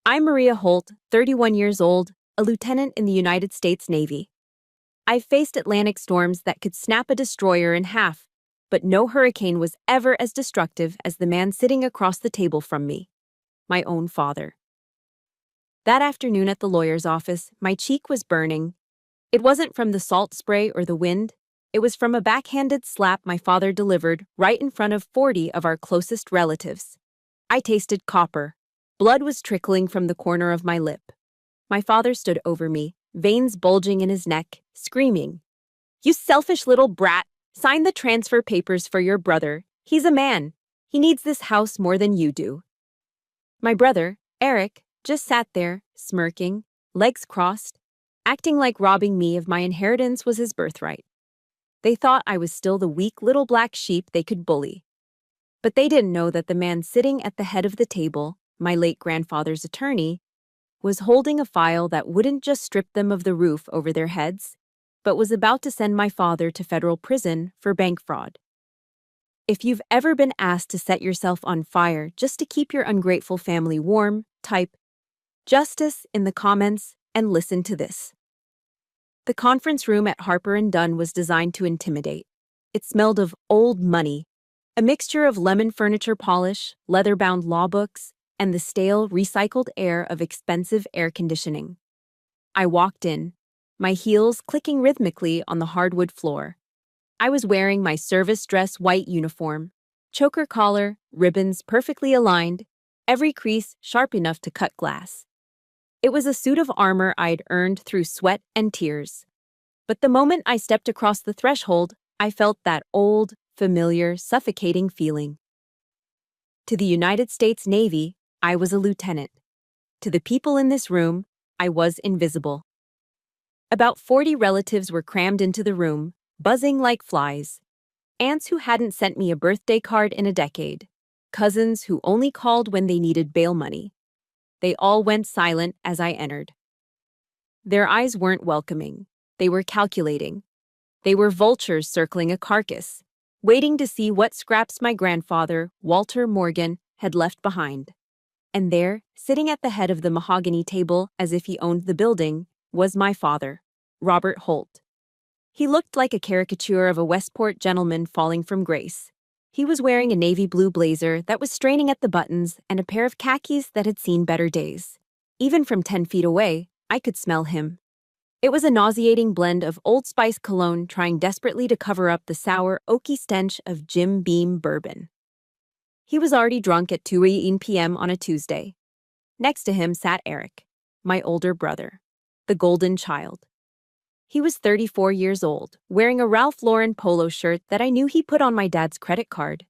I'm Maria Holt, 31 years old, a lieutenant in the United States Navy. I've faced Atlantic storms that could snap a destroyer in half, but no hurricane was ever as destructive as the man sitting across the table from me, my own father. That afternoon at the lawyer's office, my cheek was burning. It wasn't from the salt spray or the wind. It was from a backhanded slap my father delivered right in front of 40 of our closest relatives. I tasted copper. Blood was trickling from the corner of my lip. My father stood over me, veins bulging in his neck, screaming, "You selfish little brat! Sign the transfer papers for your brother. He's a man. He needs this house more than you do." My brother, Eric, just sat there, smirking, legs crossed, acting like robbing me of my inheritance was his birthright. They thought I was still the weak little black sheep they could bully. But they didn't know that the man sitting at the head of the table, my late grandfather's attorney, was holding a file that wouldn't just strip them of the roof over their heads, but was about to send my father to federal prison for bank fraud. If you've ever been asked to set yourself on fire just to keep your ungrateful family warm, type "Justice" in the comments and listen to this. The conference room at Harper & Dunn was designed to intimidate. It smelled of old money, a mixture of lemon furniture polish, leather-bound law books, and the stale, recycled air of expensive air conditioning. I walked in, my heels clicking rhythmically on the hardwood floor. I was wearing my service dress white uniform, choker collar, ribbons perfectly aligned, every crease sharp enough to cut glass. It was a suit of armor I'd earned through sweat and tears. But the moment I stepped across the threshold, I felt that old, familiar, suffocating feeling. To the United States Navy, I was a lieutenant. To the people in this room, I was invisible. About 40 relatives were crammed into the room, buzzing like flies. Aunts who hadn't sent me a birthday card in a decade. Cousins who only called when they needed bail money. They all went silent as I entered. Their eyes weren't welcoming. They were calculating. They were vultures circling a carcass, waiting to see what scraps my grandfather, Walter Morgan, had left behind. And there, sitting at the head of the mahogany table as if he owned the building, was my father, Robert Holt. He looked like a caricature of a Westport gentleman falling from grace. He was wearing a navy blue blazer that was straining at the buttons and a pair of khakis that had seen better days. Even from 10 feet away, I could smell him. It was a nauseating blend of Old Spice cologne trying desperately to cover up the sour, oaky stench of Jim Beam bourbon. He was already drunk at 2 p.m. on a Tuesday. Next to him sat Eric, my older brother, the golden child. He was 34 years old, wearing a Ralph Lauren polo shirt that I knew he put on my dad's credit card.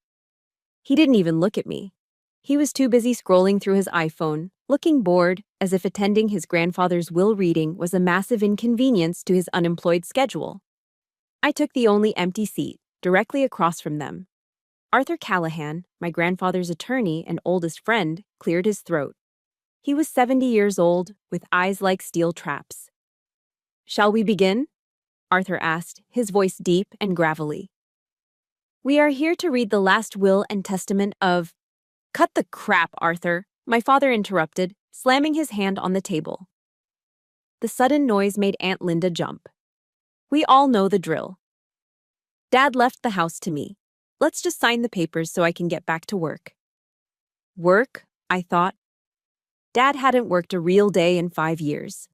He didn't even look at me. He was too busy scrolling through his iPhone, looking bored, as if attending his grandfather's will reading was a massive inconvenience to his unemployed schedule. I took the only empty seat, directly across from them. Arthur Callahan, my grandfather's attorney and oldest friend, cleared his throat. He was 70 years old, with eyes like steel traps. "Shall we begin?" Arthur asked, his voice deep and gravelly. "We are here to read the last will and testament of—" "Cut the crap, Arthur," my father interrupted, slamming his hand on the table. The sudden noise made Aunt Linda jump. "We all know the drill. Dad left the house to me. Let's just sign the papers so I can get back to work." Work, I thought. Dad hadn't worked a real day in 5 years.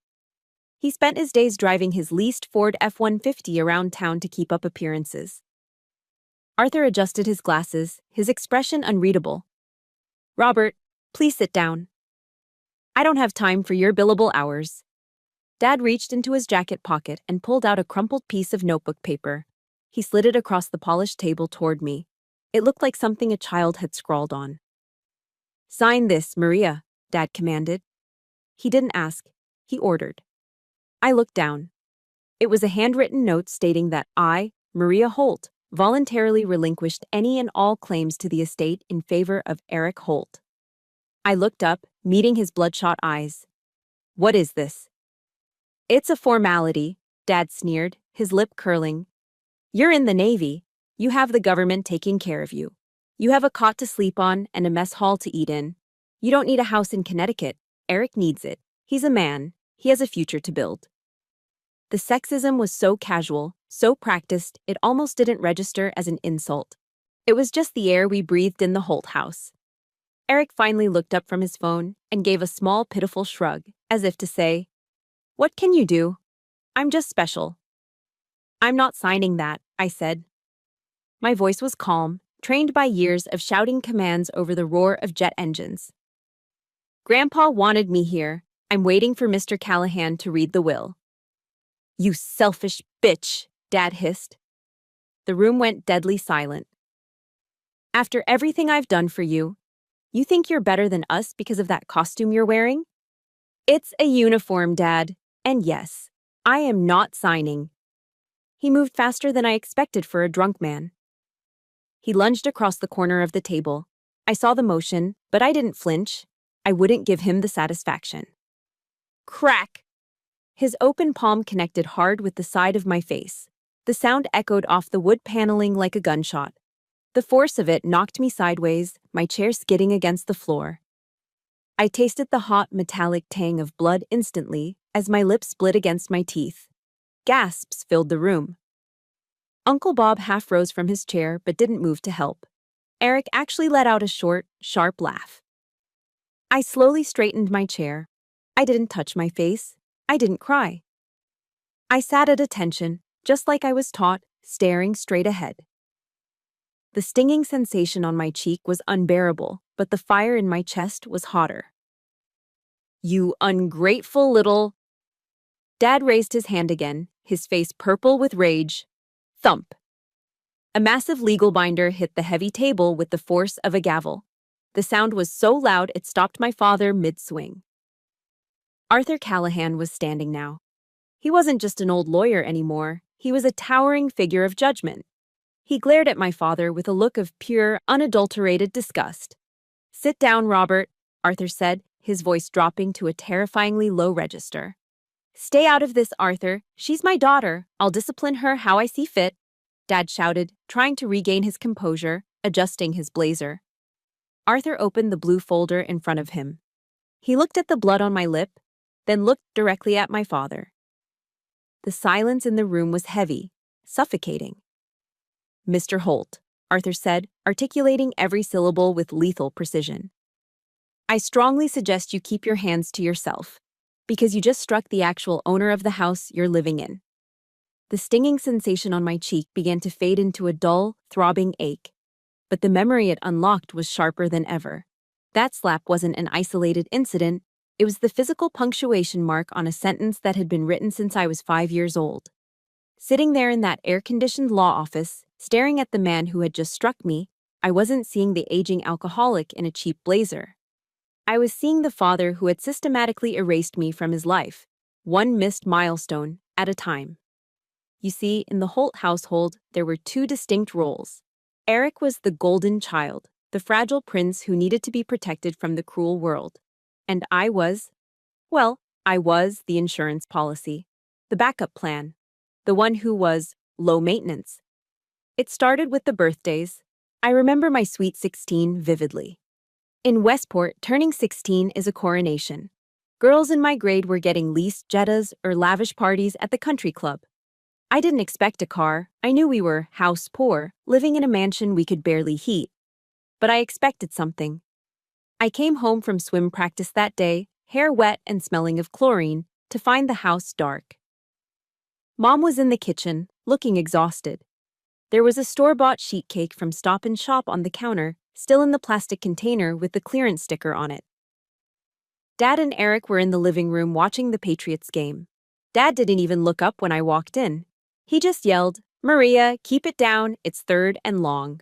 He spent his days driving his leased Ford F-150 around town to keep up appearances. Arthur adjusted his glasses, his expression unreadable. "Robert, please sit down. I don't have time for your billable hours." Dad reached into his jacket pocket and pulled out a crumpled piece of notebook paper. He slid it across the polished table toward me. It looked like something a child had scrawled on. "Sign this, Maria," Dad commanded. He didn't ask. He ordered. I looked down. It was a handwritten note stating that I, Maria Holt, voluntarily relinquished any and all claims to the estate in favor of Eric Holt. I looked up, meeting his bloodshot eyes. "What is this?" "It's a formality," Dad sneered, his lip curling. "You're in the Navy. You have the government taking care of you. You have a cot to sleep on and a mess hall to eat in. You don't need a house in Connecticut. Eric needs it. He's a man. He has a future to build. The sexism was so casual, so practiced, it almost didn't register as an insult. It was just the air we breathed in the Holt house. Eric finally looked up from his phone and gave a small, pitiful shrug, as if to say, "What can you do? I'm just special." "I'm not signing that," I said. My voice was calm, trained by years of shouting commands over the roar of jet engines. "Grandpa wanted me here. I'm waiting for Mr. Callahan to read the will." "You selfish bitch," Dad hissed. The room went deadly silent. "After everything I've done for you, you think you're better than us because of that costume you're wearing?" "It's a uniform, Dad. And yes, I am not signing." He moved faster than I expected for a drunk man. He lunged across the corner of the table. I saw the motion, but I didn't flinch. I wouldn't give him the satisfaction. Crack! His open palm connected hard with the side of my face. The sound echoed off the wood paneling like a gunshot. The force of it knocked me sideways, my chair skidding against the floor. I tasted the hot, metallic tang of blood instantly as my lips split against my teeth. Gasps filled the room. Uncle Bob half rose from his chair but didn't move to help. Eric actually let out a short, sharp laugh. I slowly straightened my chair. I didn't touch my face. I didn't cry. I sat at attention, just like I was taught, staring straight ahead. The stinging sensation on my cheek was unbearable, but the fire in my chest was hotter. "You ungrateful little—" Dad raised his hand again, his face purple with rage. Thump! A massive legal binder hit the heavy table with the force of a gavel. The sound was so loud it stopped my father mid-swing. Arthur Callahan was standing now. He wasn't just an old lawyer anymore, he was a towering figure of judgment. He glared at my father with a look of pure, unadulterated disgust. "Sit down, Robert," Arthur said, his voice dropping to a terrifyingly low register. "Stay out of this, Arthur. She's my daughter. I'll discipline her how I see fit," Dad shouted, trying to regain his composure, adjusting his blazer. Arthur opened the blue folder in front of him. He looked at the blood on my lip, then looked directly at my father. The silence in the room was heavy, suffocating. "Mr. Holt," Arthur said, articulating every syllable with lethal precision. "I strongly suggest you keep your hands to yourself, because you just struck the actual owner of the house you're living in." The stinging sensation on my cheek began to fade into a dull, throbbing ache, but the memory it unlocked was sharper than ever. That slap wasn't an isolated incident, it was the physical punctuation mark on a sentence that had been written since I was 5 years old. Sitting there in that air-conditioned law office, staring at the man who had just struck me, I wasn't seeing the aging alcoholic in a cheap blazer. I was seeing the father who had systematically erased me from his life, one missed milestone at a time. You see, in the Holt household, there were two distinct roles. Eric was the golden child, the fragile prince who needed to be protected from the cruel world. And I was the insurance policy, the backup plan, the one who was low maintenance. It started with the birthdays. I remember my sweet 16 vividly. In Westport, turning 16 is a coronation. Girls in my grade were getting leased Jettas or lavish parties at the country club. I didn't expect a car. I knew we were house poor, living in a mansion we could barely heat. But I expected something. I came home from swim practice that day, hair wet and smelling of chlorine, to find the house dark. Mom was in the kitchen, looking exhausted. There was a store-bought sheet cake from Stop and Shop on the counter, still in the plastic container with the clearance sticker on it. Dad and Eric were in the living room watching the Patriots game. Dad didn't even look up when I walked in. He just yelled, "Maria, keep it down, it's third and long."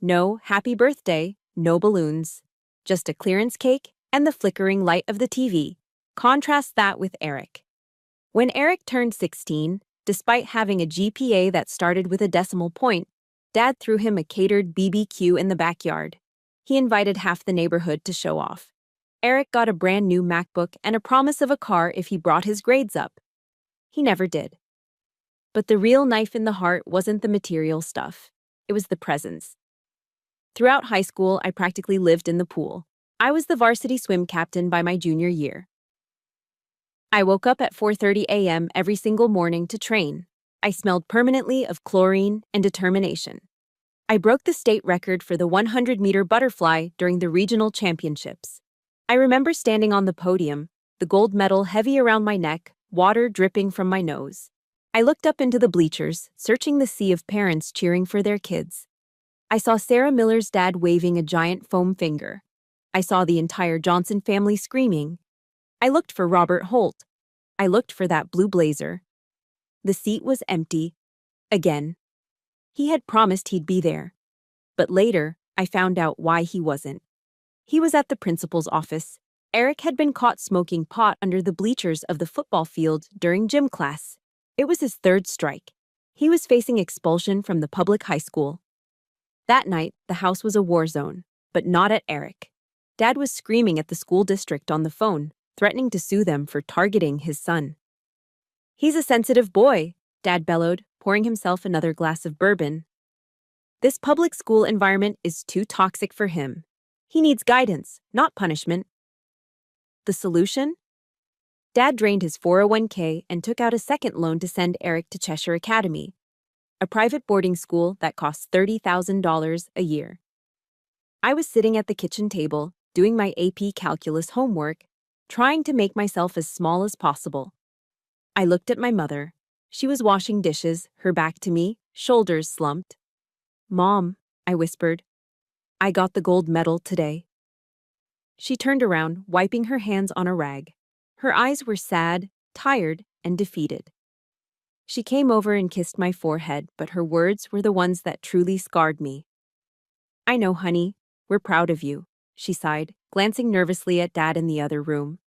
No happy birthday, no balloons. Just a clearance cake and the flickering light of the TV. Contrast that with Eric. When Eric turned 16, despite having a GPA that started with a decimal point, Dad threw him a catered BBQ in the backyard. He invited half the neighborhood to show off. Eric got a brand new MacBook and a promise of a car if he brought his grades up. He never did. But the real knife in the heart wasn't the material stuff. It was the presence. Throughout high school, I practically lived in the pool. I was the varsity swim captain by my junior year. I woke up at 4:30 a.m. every single morning to train. I smelled permanently of chlorine and determination. I broke the state record for the 100-meter butterfly during the regional championships. I remember standing on the podium, the gold medal heavy around my neck, water dripping from my nose. I looked up into the bleachers, searching the sea of parents cheering for their kids. I saw Sarah Miller's dad waving a giant foam finger. I saw the entire Johnson family screaming. I looked for Robert Holt. I looked for that blue blazer. The seat was empty. Again. He had promised he'd be there. But later, I found out why he wasn't. He was at the principal's office. Eric had been caught smoking pot under the bleachers of the football field during gym class. It was his third strike. He was facing expulsion from the public high school. That night, the house was a war zone, but not at Eric. Dad was screaming at the school district on the phone, threatening to sue them for targeting his son. "He's a sensitive boy," Dad bellowed, pouring himself another glass of bourbon. "This public school environment is too toxic for him. He needs guidance, not punishment." The solution? Dad drained his 401k and took out a second loan to send Eric to Cheshire Academy, a private boarding school that costs $30,000 a year. I was sitting at the kitchen table, doing my AP calculus homework, trying to make myself as small as possible. I looked at my mother. She was washing dishes, her back to me, shoulders slumped. "Mom," I whispered, "I got the gold medal today." She turned around, wiping her hands on a rag. Her eyes were sad, tired, and defeated. She came over and kissed my forehead, but her words were the ones that truly scarred me. "I know, honey. We're proud of you," she sighed, glancing nervously at Dad in the other room.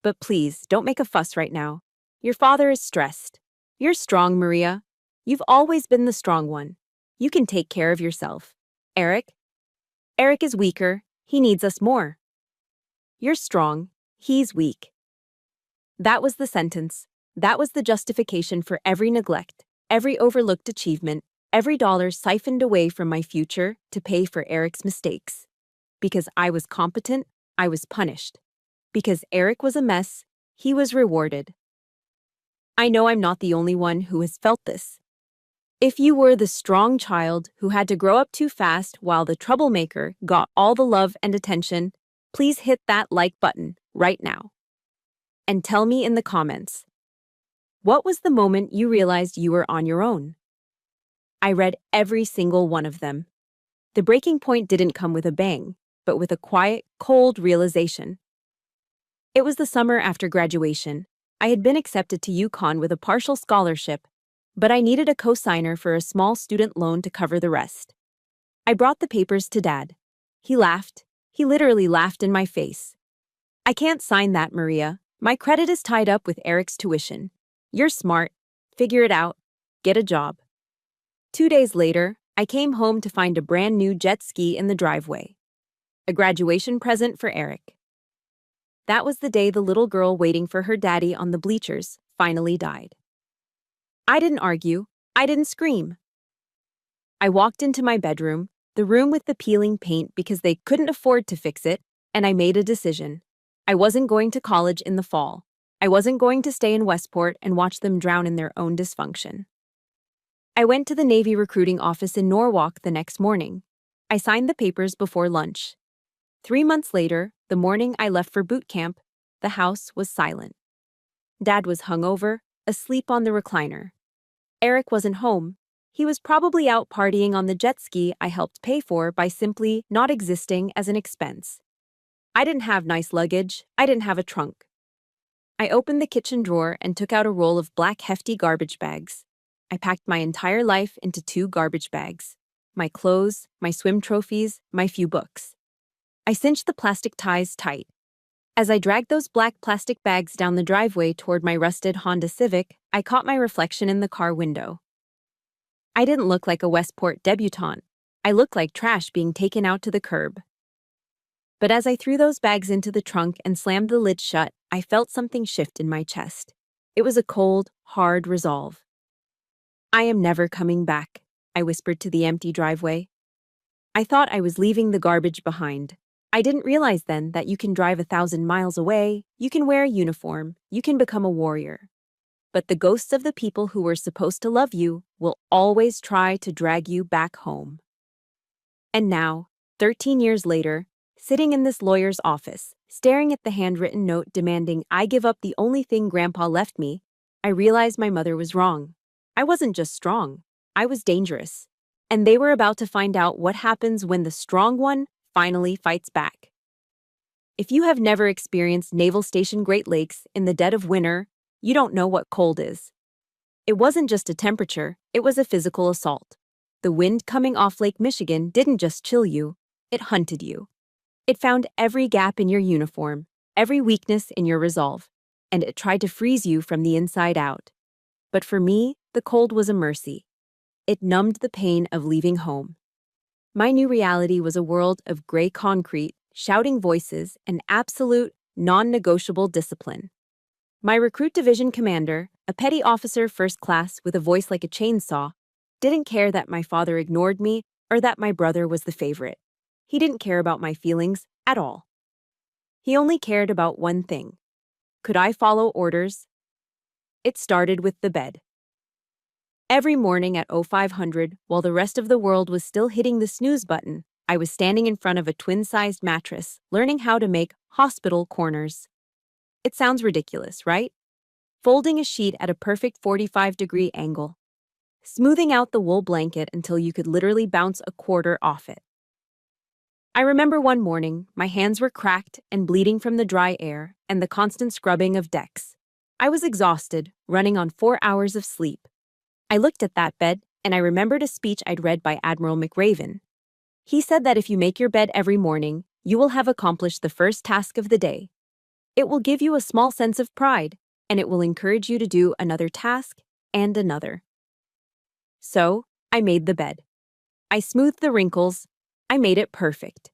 "But please, don't make a fuss right now. Your father is stressed. You're strong, Maria. You've always been the strong one. You can take care of yourself. Eric is weaker. He needs us more. You're strong. He's weak." That was the sentence. That was the justification for every neglect, every overlooked achievement, every dollar siphoned away from my future to pay for Eric's mistakes. Because I was competent, I was punished. Because Eric was a mess, he was rewarded. I know I'm not the only one who has felt this. If you were the strong child who had to grow up too fast while the troublemaker got all the love and attention, please hit that like button right now. And tell me in the comments, what was the moment you realized you were on your own? I read every single one of them. The breaking point didn't come with a bang, but with a quiet, cold realization. It was the summer after graduation. I had been accepted to UConn with a partial scholarship, but I needed a co-signer for a small student loan to cover the rest. I brought the papers to Dad. He laughed. He literally laughed in my face. "I can't sign that, Maria. My credit is tied up with Eric's tuition. You're smart. Figure it out. Get a job." 2 days later, I came home to find a brand new jet ski in the driveway. A graduation present for Eric. That was the day the little girl waiting for her daddy on the bleachers finally died. I didn't argue. I didn't scream. I walked into my bedroom, the room with the peeling paint because they couldn't afford to fix it, and I made a decision. I wasn't going to college in the fall. I wasn't going to stay in Westport and watch them drown in their own dysfunction. I went to the Navy recruiting office in Norwalk the next morning. I signed the papers before lunch. 3 months later, the morning I left for boot camp, the house was silent. Dad was hungover, asleep on the recliner. Eric wasn't home. He was probably out partying on the jet ski I helped pay for by simply not existing as an expense. I didn't have nice luggage. I didn't have a trunk. I opened the kitchen drawer and took out a roll of black hefty garbage bags. I packed my entire life into 2 garbage bags. My clothes, my swim trophies, my few books. I cinched the plastic ties tight. As I dragged those black plastic bags down the driveway toward my rusted Honda Civic, I caught my reflection in the car window. I didn't look like a Westport debutante. I looked like trash being taken out to the curb. But as I threw those bags into the trunk and slammed the lid shut, I felt something shift in my chest. It was a cold, hard resolve. "I am never coming back," I whispered to the empty driveway. I thought I was leaving the garbage behind. I didn't realize then that you can drive 1,000 miles away, you can wear a uniform, you can become a warrior. But the ghosts of the people who were supposed to love you will always try to drag you back home. And now, 13 years later, sitting in this lawyer's office, staring at the handwritten note demanding I give up the only thing Grandpa left me, I realized my mother was wrong. I wasn't just strong, I was dangerous. And they were about to find out what happens when the strong one finally fights back. If you have never experienced Naval Station Great Lakes in the dead of winter, you don't know what cold is. It wasn't just a temperature, it was a physical assault. The wind coming off Lake Michigan didn't just chill you, it hunted you. It found every gap in your uniform, every weakness in your resolve, and it tried to freeze you from the inside out. But for me, the cold was a mercy. It numbed the pain of leaving home. My new reality was a world of gray concrete, shouting voices, and absolute, non-negotiable discipline. My recruit division commander, a petty officer first class with a voice like a chainsaw, didn't care that my father ignored me or that my brother was the favorite. He didn't care about my feelings at all. He only cared about one thing. Could I follow orders? It started with the bed. Every morning at 0500, while the rest of the world was still hitting the snooze button, I was standing in front of a twin-sized mattress, learning how to make hospital corners. It sounds ridiculous, right? Folding a sheet at a perfect 45-degree angle. Smoothing out the wool blanket until you could literally bounce a quarter off it. I remember one morning, my hands were cracked and bleeding from the dry air and the constant scrubbing of decks. I was exhausted, running on 4 hours of sleep. I looked at that bed, and I remembered a speech I'd read by Admiral McRaven. He said that if you make your bed every morning, you will have accomplished the first task of the day. It will give you a small sense of pride, and it will encourage you to do another task and another. So, I made the bed. I smoothed the wrinkles. I made it perfect.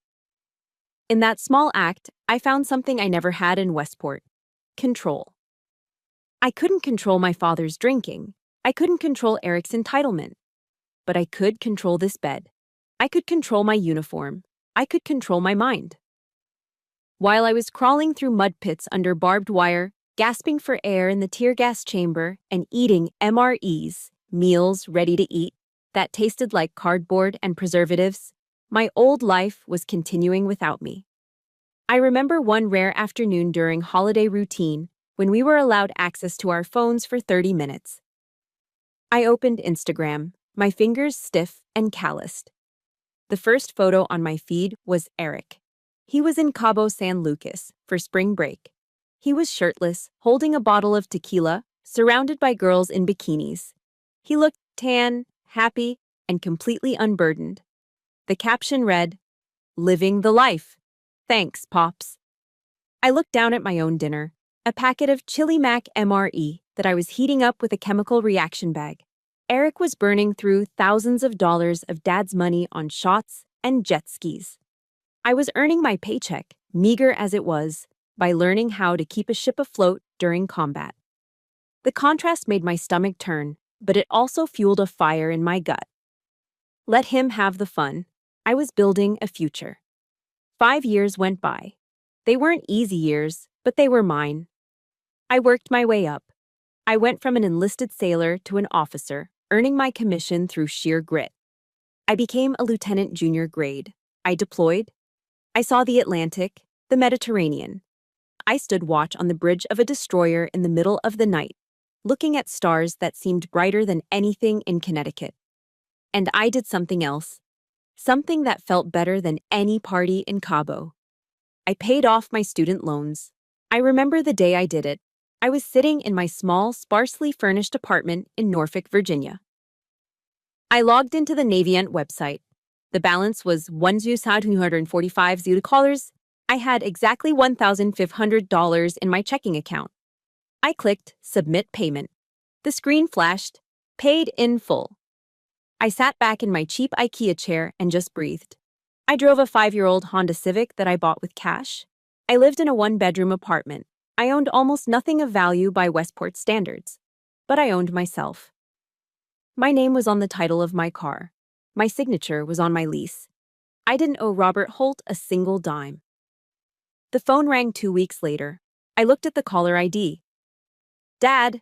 In that small act, I found something I never had in Westport: control. I couldn't control my father's drinking. I couldn't control Eric's entitlement. But I could control this bed. I could control my uniform. I could control my mind. While I was crawling through mud pits under barbed wire, gasping for air in the tear gas chamber, and eating MREs, meals ready to eat, that tasted like cardboard and preservatives, my old life was continuing without me. I remember one rare afternoon during holiday routine when we were allowed access to our phones for 30 minutes. I opened Instagram, my fingers stiff and calloused. The first photo on my feed was Eric. He was in Cabo San Lucas for spring break. He was shirtless, holding a bottle of tequila, surrounded by girls in bikinis. He looked tan, happy, and completely unburdened. The caption read, "Living the life. Thanks, Pops." I looked down at my own dinner, a packet of Chili Mac MRE that I was heating up with a chemical reaction bag. Eric was burning through thousands of dollars of Dad's money on shots and jet skis. I was earning my paycheck, meager as it was, by learning how to keep a ship afloat during combat. The contrast made my stomach turn, but it also fueled a fire in my gut. Let him have the fun. I was building a future. 5 years went by. They weren't easy years, but they were mine. I worked my way up. I went from an enlisted sailor to an officer, earning my commission through sheer grit. I became a lieutenant junior grade. I deployed. I saw the Atlantic, the Mediterranean. I stood watch on the bridge of a destroyer in the middle of the night, looking at stars that seemed brighter than anything in Connecticut. And I did something else. Something that felt better than any party in Cabo. I paid off my student loans. I remember the day I did it. I was sitting in my small, sparsely furnished apartment in Norfolk, Virginia. I logged into the Navient website. The balance was $1,245. I had exactly $1,500 in my checking account. I clicked Submit Payment. The screen flashed, Paid in full. I sat back in my cheap IKEA chair and just breathed. I drove a 5-year-old Honda Civic that I bought with cash. I lived in a 1-bedroom apartment. I owned almost nothing of value by Westport standards, but I owned myself. My name was on the title of my car. My signature was on my lease. I didn't owe Robert Holt a single dime. The phone rang 2 weeks later. I looked at the caller ID. Dad!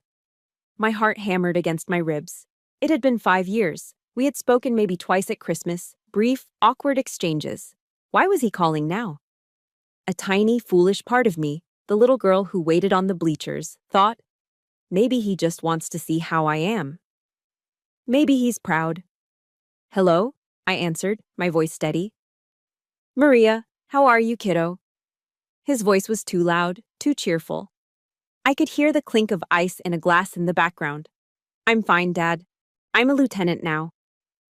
My heart hammered against my ribs. It had been 5 years. We had spoken maybe twice at Christmas, brief, awkward exchanges. Why was he calling now? A tiny, foolish part of me, the little girl who waited on the bleachers, thought, maybe he just wants to see how I am. Maybe he's proud. Hello? I answered, my voice steady. Maria, how are you, kiddo? His voice was too loud, too cheerful. I could hear the clink of ice in a glass in the background. I'm fine, Dad. I'm a lieutenant now.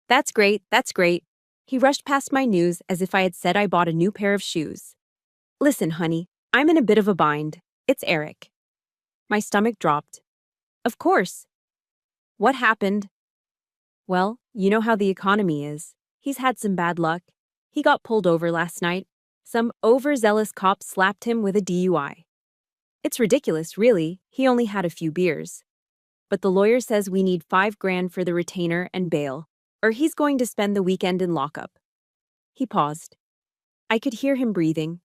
That's great, that's great. He rushed past my news as if I had said I bought a new pair of shoes. Listen, honey, I'm in a bit of a bind. It's Eric. My stomach dropped. Of course. What happened? Well, you know how the economy is. He's had some bad luck. He got pulled over last night. Some overzealous cop slapped him with a DUI. It's ridiculous, really. He only had a few beers. But the lawyer says we need $5,000 for the retainer and bail, or he's going to spend the weekend in lockup. He paused. I could hear him breathing.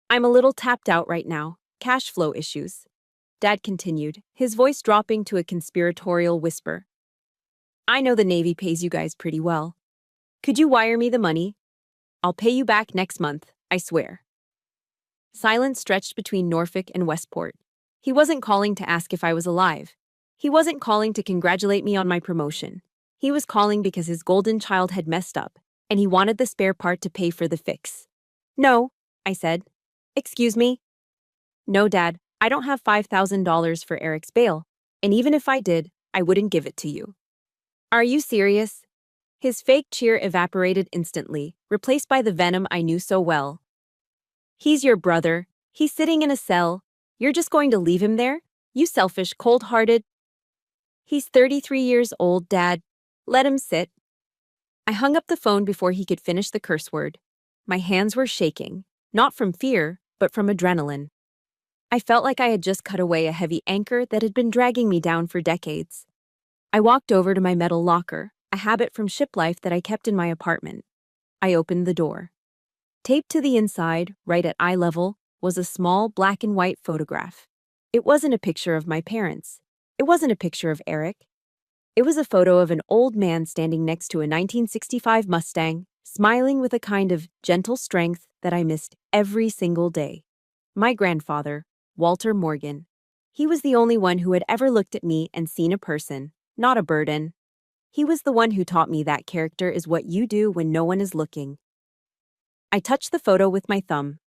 I'm a little tapped out right now. Cash flow issues. Dad continued, his voice dropping to a conspiratorial whisper. I know the Navy pays you guys pretty well. Could you wire me the money? I'll pay you back next month, I swear. Silence stretched between Norfolk and Westport. He wasn't calling to ask if I was alive. He wasn't calling to congratulate me on my promotion. He was calling because his golden child had messed up, and he wanted the spare part to pay for the fix. No, I said. Excuse me? No, Dad, I don't have $5,000 for Eric's bail, and even if I did, I wouldn't give it to you. Are you serious? His fake cheer evaporated instantly, replaced by the venom I knew so well. He's your brother. He's sitting in a cell. You're just going to leave him there? You selfish, cold-hearted. He's 33 years old, Dad. Let him sit. I hung up the phone before he could finish the curse word. My hands were shaking, not from fear, but from adrenaline. I felt like I had just cut away a heavy anchor that had been dragging me down for decades. I walked over to my metal locker, a habit from ship life that I kept in my apartment. I opened the door. Taped to the inside, right at eye level, was a small black and white photograph. It wasn't a picture of my parents. It wasn't a picture of Eric. It was a photo of an old man standing next to a 1965 Mustang, smiling with a kind of gentle strength that I missed every single day. My grandfather, Walter Morgan. He was the only one who had ever looked at me and seen a person, not a burden. He was the one who taught me that character is what you do when no one is looking. I touched the photo with my thumb.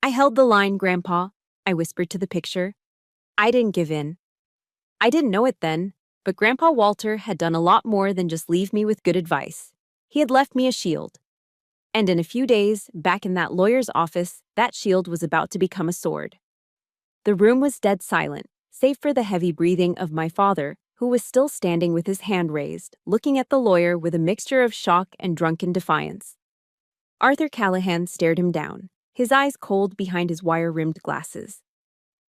I held the line, Grandpa, I whispered to the picture. I didn't give in. I didn't know it then, but Grandpa Walter had done a lot more than just leave me with good advice. He had left me a shield. And in a few days, back in that lawyer's office, that shield was about to become a sword. The room was dead silent, save for the heavy breathing of my father, who was still standing with his hand raised, looking at the lawyer with a mixture of shock and drunken defiance. Arthur Callahan stared him down, his eyes cold behind his wire-rimmed glasses.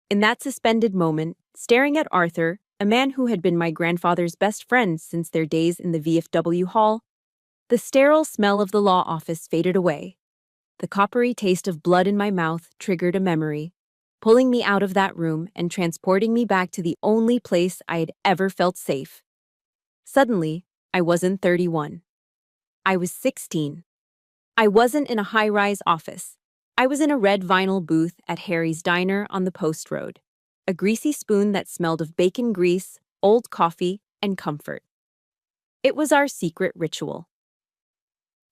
In that suspended moment, staring at Arthur, a man who had been my grandfather's best friend since their days in the VFW hall, the sterile smell of the law office faded away. The coppery taste of blood in my mouth triggered a memory, pulling me out of that room and transporting me back to the only place I had ever felt safe. Suddenly, I wasn't 31. I was 16. I wasn't in a high-rise office. I was in a red vinyl booth at Harry's Diner on the Post Road, a greasy spoon that smelled of bacon grease, old coffee, and comfort. It was our secret ritual.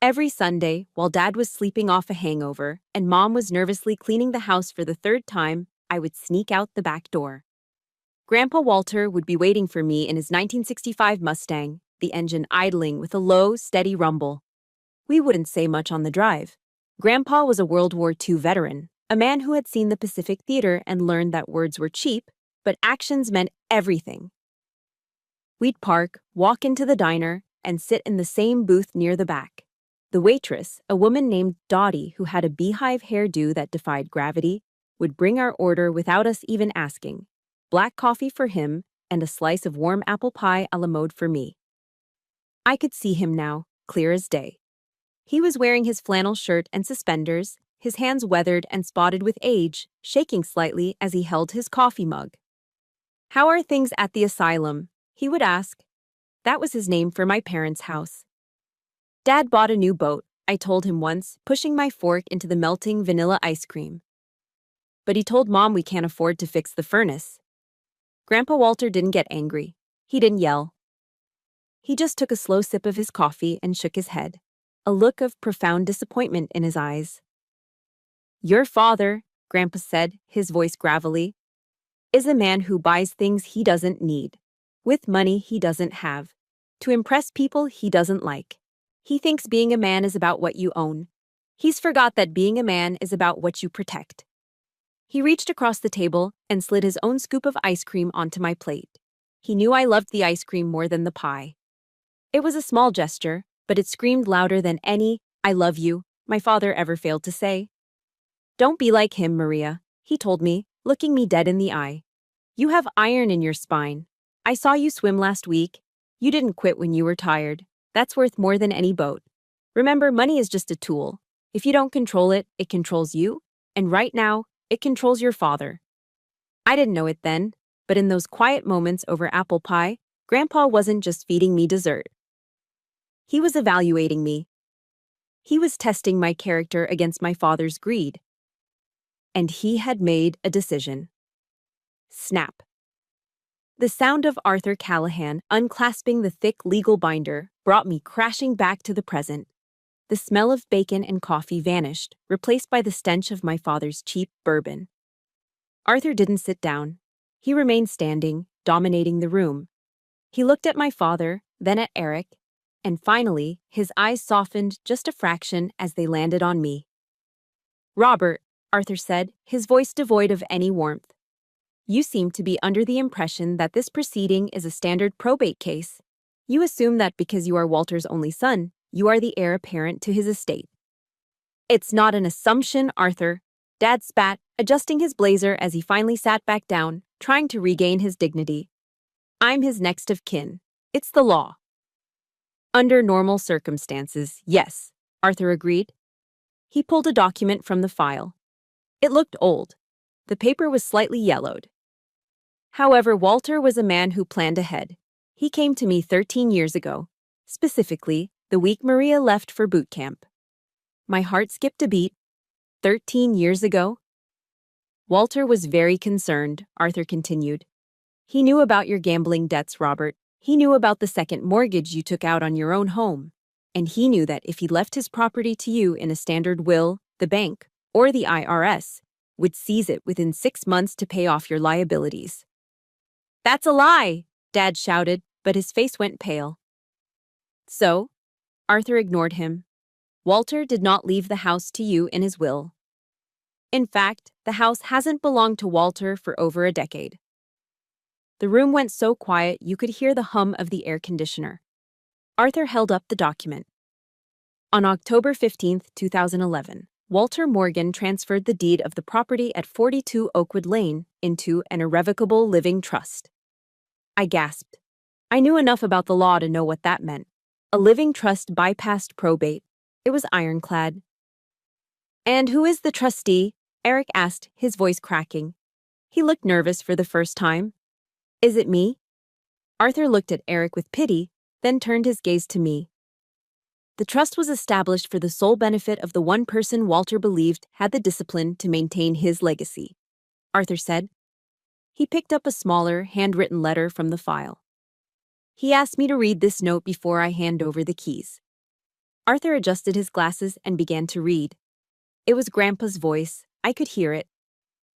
Every Sunday, while Dad was sleeping off a hangover and Mom was nervously cleaning the house for the third time, I would sneak out the back door. Grandpa Walter would be waiting for me in his 1965 Mustang, the engine idling with a low, steady rumble. We wouldn't say much on the drive. Grandpa was a World War II veteran, a man who had seen the Pacific Theater and learned that words were cheap, but actions meant everything. We'd park, walk into the diner, and sit in the same booth near the back. The waitress, a woman named Dottie who had a beehive hairdo that defied gravity, would bring our order without us even asking. Black coffee for him and a slice of warm apple pie a la mode for me. I could see him now, clear as day. He was wearing his flannel shirt and suspenders, his hands weathered and spotted with age, shaking slightly as he held his coffee mug. "How are things at the asylum?" he would ask. That was his name for my parents' house. "Dad bought a new boat," I told him once, pushing my fork into the melting vanilla ice cream. "But he told Mom we can't afford to fix the furnace." Grandpa Walter didn't get angry. He didn't yell. He just took a slow sip of his coffee and shook his head, a look of profound disappointment in his eyes. "Your father," Grandpa said, his voice gravelly, "is a man who buys things he doesn't need, with money he doesn't have, to impress people he doesn't like. He thinks being a man is about what you own. He's forgot that being a man is about what you protect." He reached across the table and slid his own scoop of ice cream onto my plate. He knew I loved the ice cream more than the pie. It was a small gesture, but it screamed louder than any "I love you" my father ever failed to say. "Don't be like him, Maria," he told me, looking me dead in the eye. "You have iron in your spine. I saw you swim last week. You didn't quit when you were tired. That's worth more than any boat. Remember, money is just a tool. If you don't control it, it controls you, and right now, it controls your father." I didn't know it then, but in those quiet moments over apple pie, Grandpa wasn't just feeding me dessert. He was evaluating me. He was testing my character against my father's greed. And he had made a decision. Snap. The sound of Arthur Callahan unclasping the thick legal binder brought me crashing back to the present. The smell of bacon and coffee vanished, replaced by the stench of my father's cheap bourbon. Arthur didn't sit down. He remained standing, dominating the room. He looked at my father, then at Eric, and finally, his eyes softened just a fraction as they landed on me. "Robert," Arthur said, his voice devoid of any warmth, "you seem to be under the impression that this proceeding is a standard probate case. You assume that because you are Walter's only son, you are the heir apparent to his estate." "It's not an assumption, Arthur," Dad spat, adjusting his blazer as he finally sat back down, trying to regain his dignity. "I'm his next of kin. It's the law." "Under normal circumstances, yes," Arthur agreed. He pulled a document from the file. It looked old. The paper was slightly yellowed. However, Walter was a man who planned ahead. He came to me 13 years ago, specifically the week Maria left for boot camp. My heart skipped a beat. 13 years ago? "Walter was very concerned," Arthur continued. "He knew about your gambling debts, Robert. He knew about the second mortgage you took out on your own home. And he knew that if he left his property to you in a standard will, the bank, or the IRS, would seize it within 6 months to pay off your liabilities." "That's a lie!" Dad shouted, but his face went pale. "So?" Arthur ignored him. "Walter did not leave the house to you in his will. In fact, the house hasn't belonged to Walter for over a decade." The room went so quiet you could hear the hum of the air conditioner. Arthur held up the document. On October 15, 2011, Walter Morgan transferred the deed of the property at 42 Oakwood Lane into an irrevocable living trust. I gasped. I knew enough about the law to know what that meant. A living trust bypassed probate. It was ironclad. "And who is the trustee?" Eric asked, his voice cracking. He looked nervous for the first time. "Is it me?" Arthur looked at Eric with pity, then turned his gaze to me. "The trust was established for the sole benefit of the one person Walter believed had the discipline to maintain his legacy," Arthur said. He picked up a smaller, handwritten letter from the file. "He asked me to read this note before I hand over the keys." Arthur adjusted his glasses and began to read. It was Grandpa's voice. I could hear it.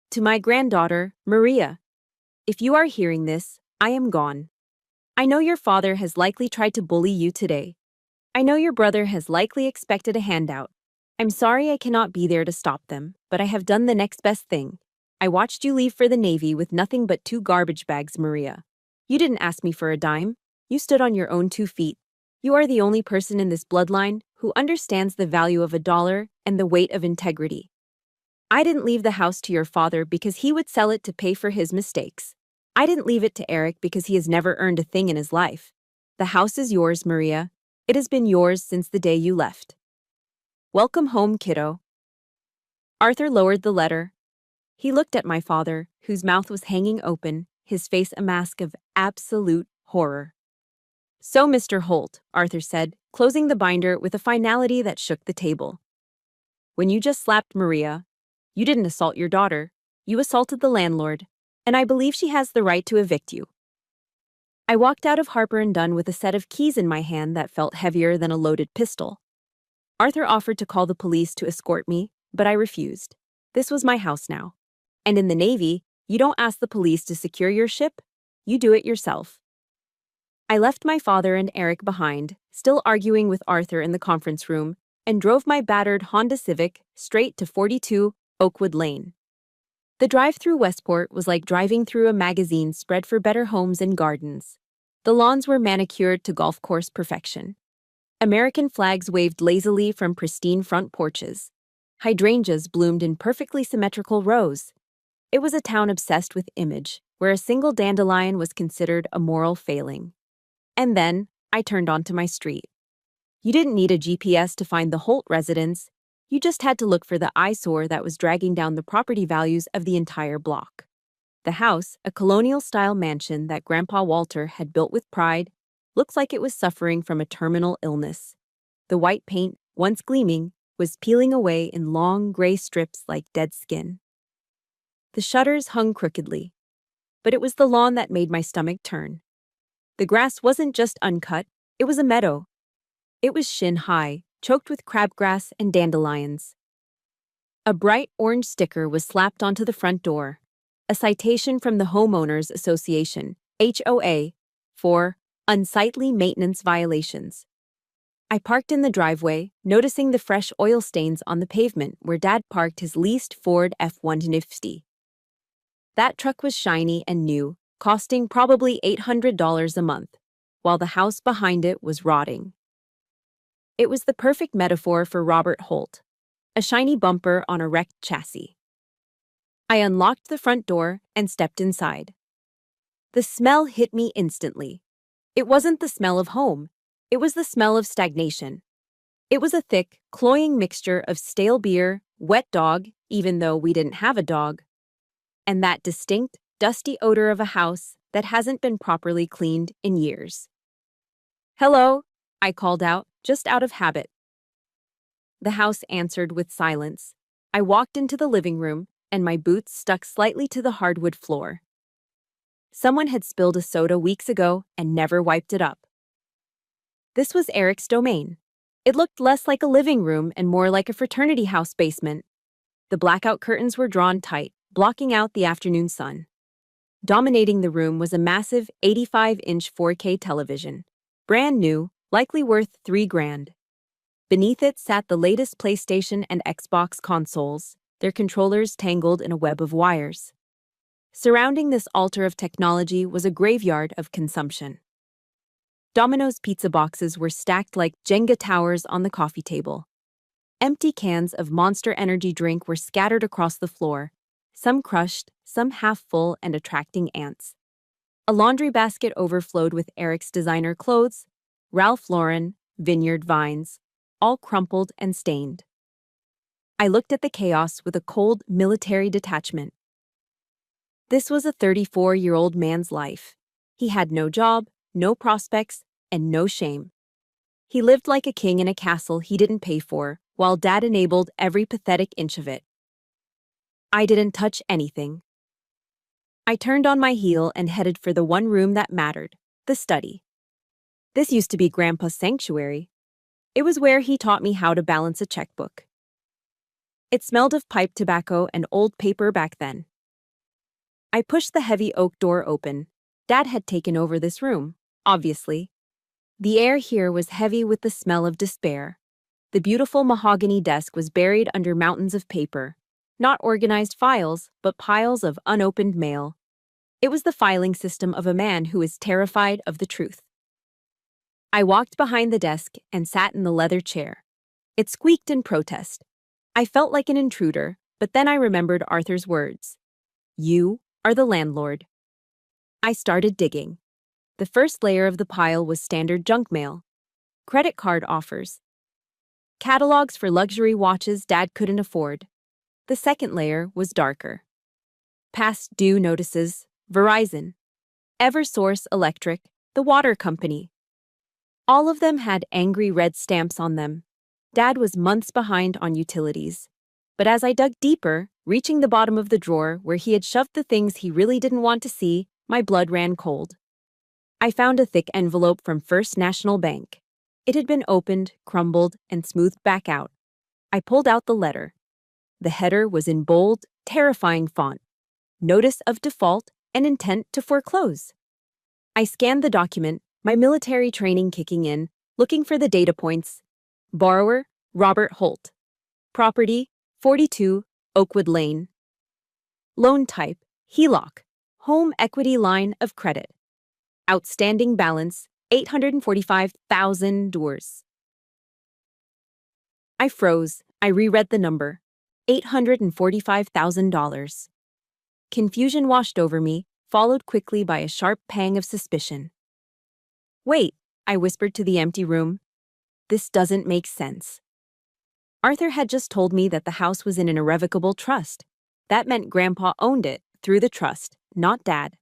"To my granddaughter, Maria. If you are hearing this, I am gone. I know your father has likely tried to bully you today. I know your brother has likely expected a handout. I'm sorry I cannot be there to stop them, but I have done the next best thing. I watched you leave for the Navy with nothing but 2 garbage bags, Maria. You didn't ask me for a dime. You stood on your own 2 feet. You are the only person in this bloodline who understands the value of a dollar and the weight of integrity. I didn't leave the house to your father because he would sell it to pay for his mistakes. I didn't leave it to Eric because he has never earned a thing in his life. The house is yours, Maria. It has been yours since the day you left. Welcome home, kiddo." Arthur lowered the letter. He looked at my father, whose mouth was hanging open, his face a mask of absolute horror. "So, Mr. Holt," Arthur said, closing the binder with a finality that shook the table. "When you just slapped Maria, you didn't assault your daughter, you assaulted the landlord, and I believe she has the right to evict you." I walked out of Harper & Dunn with a set of keys in my hand that felt heavier than a loaded pistol. Arthur offered to call the police to escort me, but I refused. This was my house now. And in the Navy, you don't ask the police to secure your ship, you do it yourself. I left my father and Eric behind, still arguing with Arthur in the conference room, and drove my battered Honda Civic straight to 42 Oakwood Lane. The drive through Westport was like driving through a magazine spread for better homes and gardens. The lawns were manicured to golf course perfection. American flags waved lazily from pristine front porches. Hydrangeas bloomed in perfectly symmetrical rows. It was a town obsessed with image, where a single dandelion was considered a moral failing. And then, I turned onto my street. You didn't need a GPS to find the Holt residence. You just had to look for the eyesore that was dragging down the property values of the entire block. The house, a colonial-style mansion that Grandpa Walter had built with pride, looked like it was suffering from a terminal illness. The white paint, once gleaming, was peeling away in long gray strips like dead skin. The shutters hung crookedly. But it was the lawn that made my stomach turn. The grass wasn't just uncut, it was a meadow. It was shin-high, choked with crabgrass and dandelions. A bright orange sticker was slapped onto the front door, a citation from the Homeowners Association, HOA, for unsightly maintenance violations. I parked in the driveway, noticing the fresh oil stains on the pavement where Dad parked his leased Ford F-150. That truck was shiny and new, costing probably $800 a month, while the house behind it was rotting. It was the perfect metaphor for Robert Holt, a shiny bumper on a wrecked chassis. I unlocked the front door and stepped inside. The smell hit me instantly. It wasn't the smell of home. It was the smell of stagnation. It was a thick, cloying mixture of stale beer, wet dog, even though we didn't have a dog, and that distinct, dusty odor of a house that hasn't been properly cleaned in years. "Hello," I called out, just out of habit. The house answered with silence. I walked into the living room, and my boots stuck slightly to the hardwood floor. Someone had spilled a soda weeks ago and never wiped it up. This was Eric's domain. It looked less like a living room and more like a fraternity house basement. The blackout curtains were drawn tight, blocking out the afternoon sun. Dominating the room was a massive 85-inch 4K television, brand new, likely worth $3,000. Beneath it sat the latest PlayStation and Xbox consoles, their controllers tangled in a web of wires. Surrounding this altar of technology was a graveyard of consumption. Domino's pizza boxes were stacked like Jenga towers on the coffee table. Empty cans of Monster Energy drink were scattered across the floor, some crushed, some half full and attracting ants. A laundry basket overflowed with Eric's designer clothes, Ralph Lauren, Vineyard Vines, all crumpled and stained. I looked at the chaos with a cold military detachment. This was a 34-year-old man's life. He had no job, no prospects, and no shame. He lived like a king in a castle he didn't pay for, while Dad enabled every pathetic inch of it. I didn't touch anything. I turned on my heel and headed for the one room that mattered, the study. This used to be Grandpa's sanctuary. It was where he taught me how to balance a checkbook. It smelled of pipe tobacco and old paper back then. I pushed the heavy oak door open. Dad had taken over this room, obviously. The air here was heavy with the smell of despair. The beautiful mahogany desk was buried under mountains of paper. Not organized files, but piles of unopened mail. It was the filing system of a man who is terrified of the truth. I walked behind the desk and sat in the leather chair. It squeaked in protest. I felt like an intruder, but then I remembered Arthur's words. "You are the landlord." I started digging. The first layer of the pile was standard junk mail. Credit card offers. Catalogs for luxury watches Dad couldn't afford. The second layer was darker. Past due notices, Verizon, Eversource Electric, the water company. All of them had angry red stamps on them. Dad was months behind on utilities. But as I dug deeper, reaching the bottom of the drawer where he had shoved the things he really didn't want to see, my blood ran cold. I found a thick envelope from First National Bank. It had been opened, crumbled, and smoothed back out. I pulled out the letter. The header was in bold, terrifying font. Notice of default and intent to foreclose. I scanned the document, my military training kicking in, looking for the data points. Borrower, Robert Holt. Property, 42 Oakwood Lane. Loan type, HELOC, Home Equity Line of Credit. Outstanding balance, $845,000. I froze. I reread the number. $845,000. Confusion washed over me, followed quickly by a sharp pang of suspicion. Wait, I whispered to the empty room. This doesn't make sense. Arthur had just told me that the house was in an irrevocable trust. That meant Grandpa owned it through the trust, not Dad.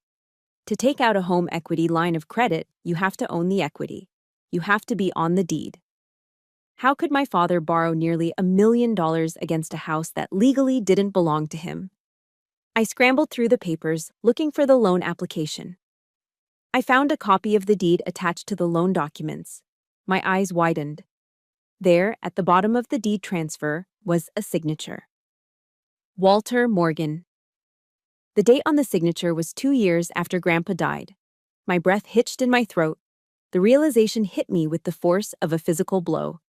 To take out a home equity line of credit, you have to own the equity. You have to be on the deed. How could my father borrow nearly $1 million against a house that legally didn't belong to him? I scrambled through the papers, looking for the loan application. I found a copy of the deed attached to the loan documents. My eyes widened. There, at the bottom of the deed transfer, was a signature. Walter Morgan. The date on the signature was 2 years after Grandpa died. My breath hitched in my throat. The realization hit me with the force of a physical blow.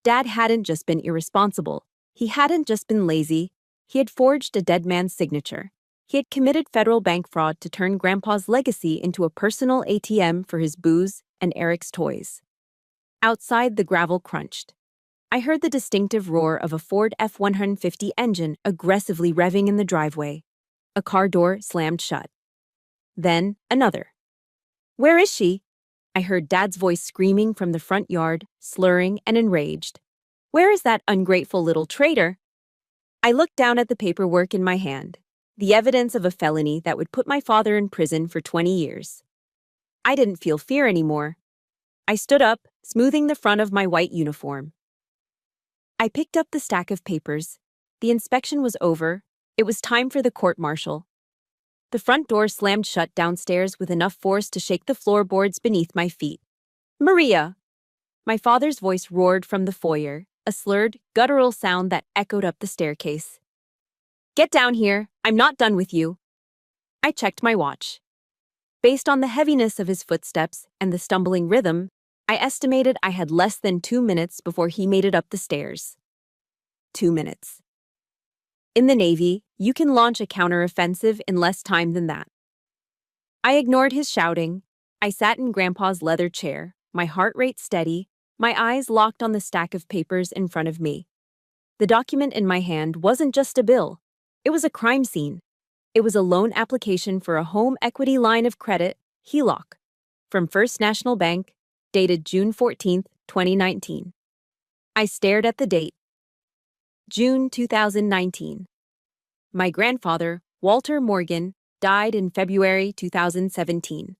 Dad hadn't just been irresponsible. He hadn't just been lazy. He had forged a dead man's signature. He had committed federal bank fraud to turn Grandpa's legacy into a personal ATM for his booze and Eric's toys. Outside, the gravel crunched. I heard the distinctive roar of a Ford F-150 engine aggressively revving in the driveway. A car door slammed shut. Then, another. "Where is she?" I heard Dad's voice screaming from the front yard, slurring and enraged. "Where is that ungrateful little traitor?" I looked down at the paperwork in my hand, the evidence of a felony that would put my father in prison for 20 years. I didn't feel fear anymore. I stood up, smoothing the front of my white uniform. I picked up the stack of papers. The inspection was over. It was time for the court-martial. The front door slammed shut downstairs with enough force to shake the floorboards beneath my feet. "Maria!" My father's voice roared from the foyer, a slurred, guttural sound that echoed up the staircase. "Get down here. I'm not done with you." I checked my watch. Based on the heaviness of his footsteps and the stumbling rhythm, I estimated I had less than 2 minutes before he made it up the stairs. 2 minutes. In the Navy, you can launch a counteroffensive in less time than that. I ignored his shouting. I sat in Grandpa's leather chair, my heart rate steady, my eyes locked on the stack of papers in front of me. The document in my hand wasn't just a bill. It was a crime scene. It was a loan application for a home equity line of credit, HELOC, from First National Bank, dated June 14, 2019. I stared at the date. June 2019. My grandfather, Walter Morgan, died in February 2017.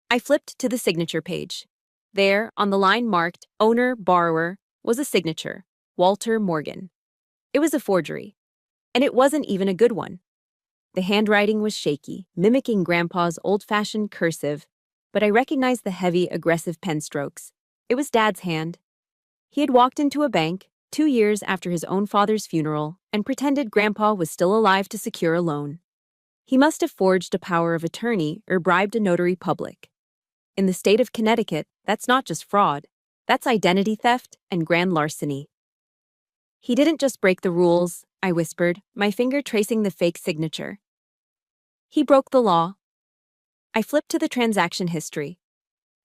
I flipped to the signature page. There, on the line marked Owner Borrower, was a signature, Walter Morgan. It was a forgery. And it wasn't even a good one. The handwriting was shaky, mimicking Grandpa's old-fashioned cursive, but I recognized the heavy, aggressive pen strokes. It was Dad's hand. He had walked into a bank 2 years after his own father's funeral and pretended Grandpa was still alive to secure a loan. He must have forged a power of attorney or bribed a notary public. In the state of Connecticut, that's not just fraud. That's identity theft and grand larceny. "He didn't just break the rules," I whispered, my finger tracing the fake signature. "He broke the law." I flipped to the transaction history.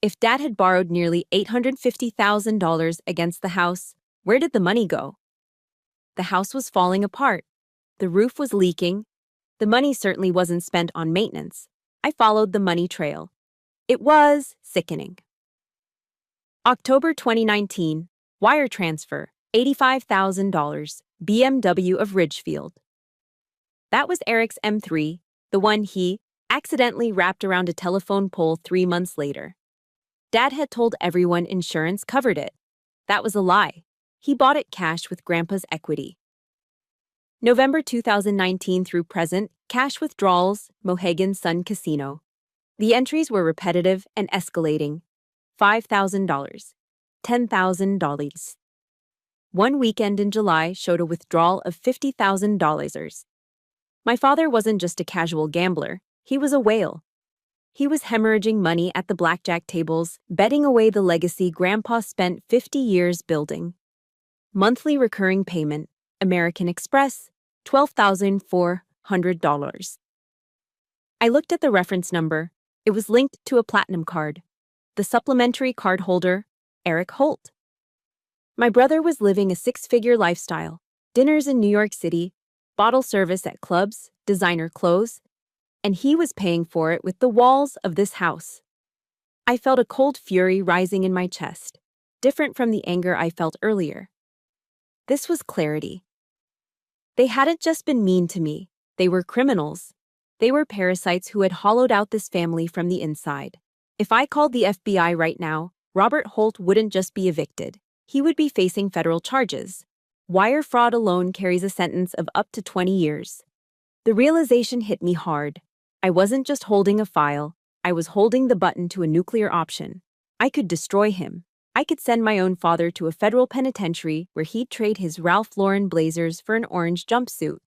If Dad had borrowed nearly $850,000 against the house, where did the money go? The house was falling apart. The roof was leaking. The money certainly wasn't spent on maintenance. I followed the money trail. It was sickening. October 2019, wire transfer, $85,000, BMW of Ridgefield. That was Eric's M3, the one he accidentally wrapped around a telephone pole 3 months later. Dad had told everyone insurance covered it. That was a lie. He bought it cash with Grandpa's equity. November 2019 through present, cash withdrawals, Mohegan Sun Casino. The entries were repetitive and escalating. $5,000. $10,000. One weekend in July showed a withdrawal of $50,000. My father wasn't just a casual gambler, he was a whale. He was hemorrhaging money at the blackjack tables, betting away the legacy Grandpa spent 50 years building. Monthly recurring payment, American Express, $12,400. I looked at the reference number. It was linked to a platinum card. The supplementary card holder, Eric Holt. My brother was living a six-figure lifestyle, dinners in New York City, bottle service at clubs, designer clothes, and he was paying for it with the walls of this house. I felt a cold fury rising in my chest, different from the anger I felt earlier. This was clarity. They hadn't just been mean to me, they were criminals. They were parasites who had hollowed out this family from the inside. If I called the FBI right now, Robert Holt wouldn't just be evicted. He would be facing federal charges. Wire fraud alone carries a sentence of up to 20 years. The realization hit me hard. I wasn't just holding a file, I was holding the button to a nuclear option. I could destroy him. I could send my own father to a federal penitentiary where he'd trade his Ralph Lauren blazers for an orange jumpsuit.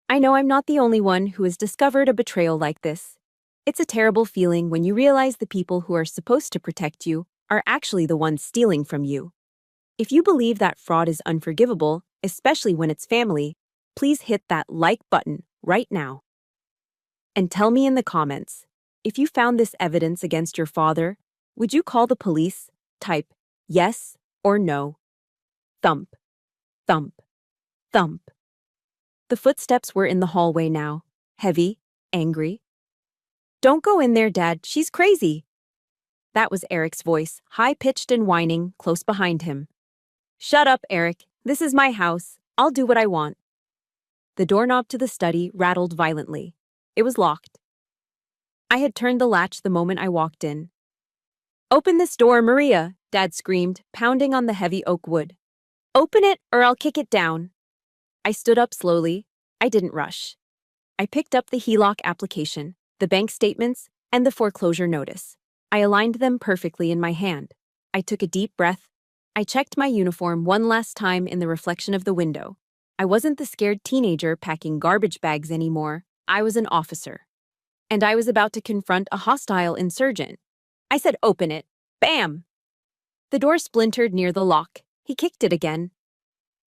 I know I'm not the only one who has discovered a betrayal like this. It's a terrible feeling when you realize the people who are supposed to protect you are actually the ones stealing from you. If you believe that fraud is unforgivable, especially when it's family, please hit that like button right now. And tell me in the comments, if you found this evidence against your father, would you call the police? Type yes or no. Thump, thump, thump. The footsteps were in the hallway now, heavy, angry. Don't go in there, Dad, she's crazy. That was Eric's voice, high-pitched and whining, close behind him. Shut up, Eric. This is my house. I'll do what I want. The doorknob to the study rattled violently. It was locked. I had turned the latch the moment I walked in. Open this door, Maria, Dad screamed, pounding on the heavy oak wood. Open it or I'll kick it down. I stood up slowly. I didn't rush. I picked up the HELOC application, the bank statements, and the foreclosure notice. I aligned them perfectly in my hand. I took a deep breath. I checked my uniform one last time in the reflection of the window. I wasn't the scared teenager packing garbage bags anymore. I was an officer. And I was about to confront a hostile insurgent. I said, open it. Bam! The door splintered near the lock. He kicked it again.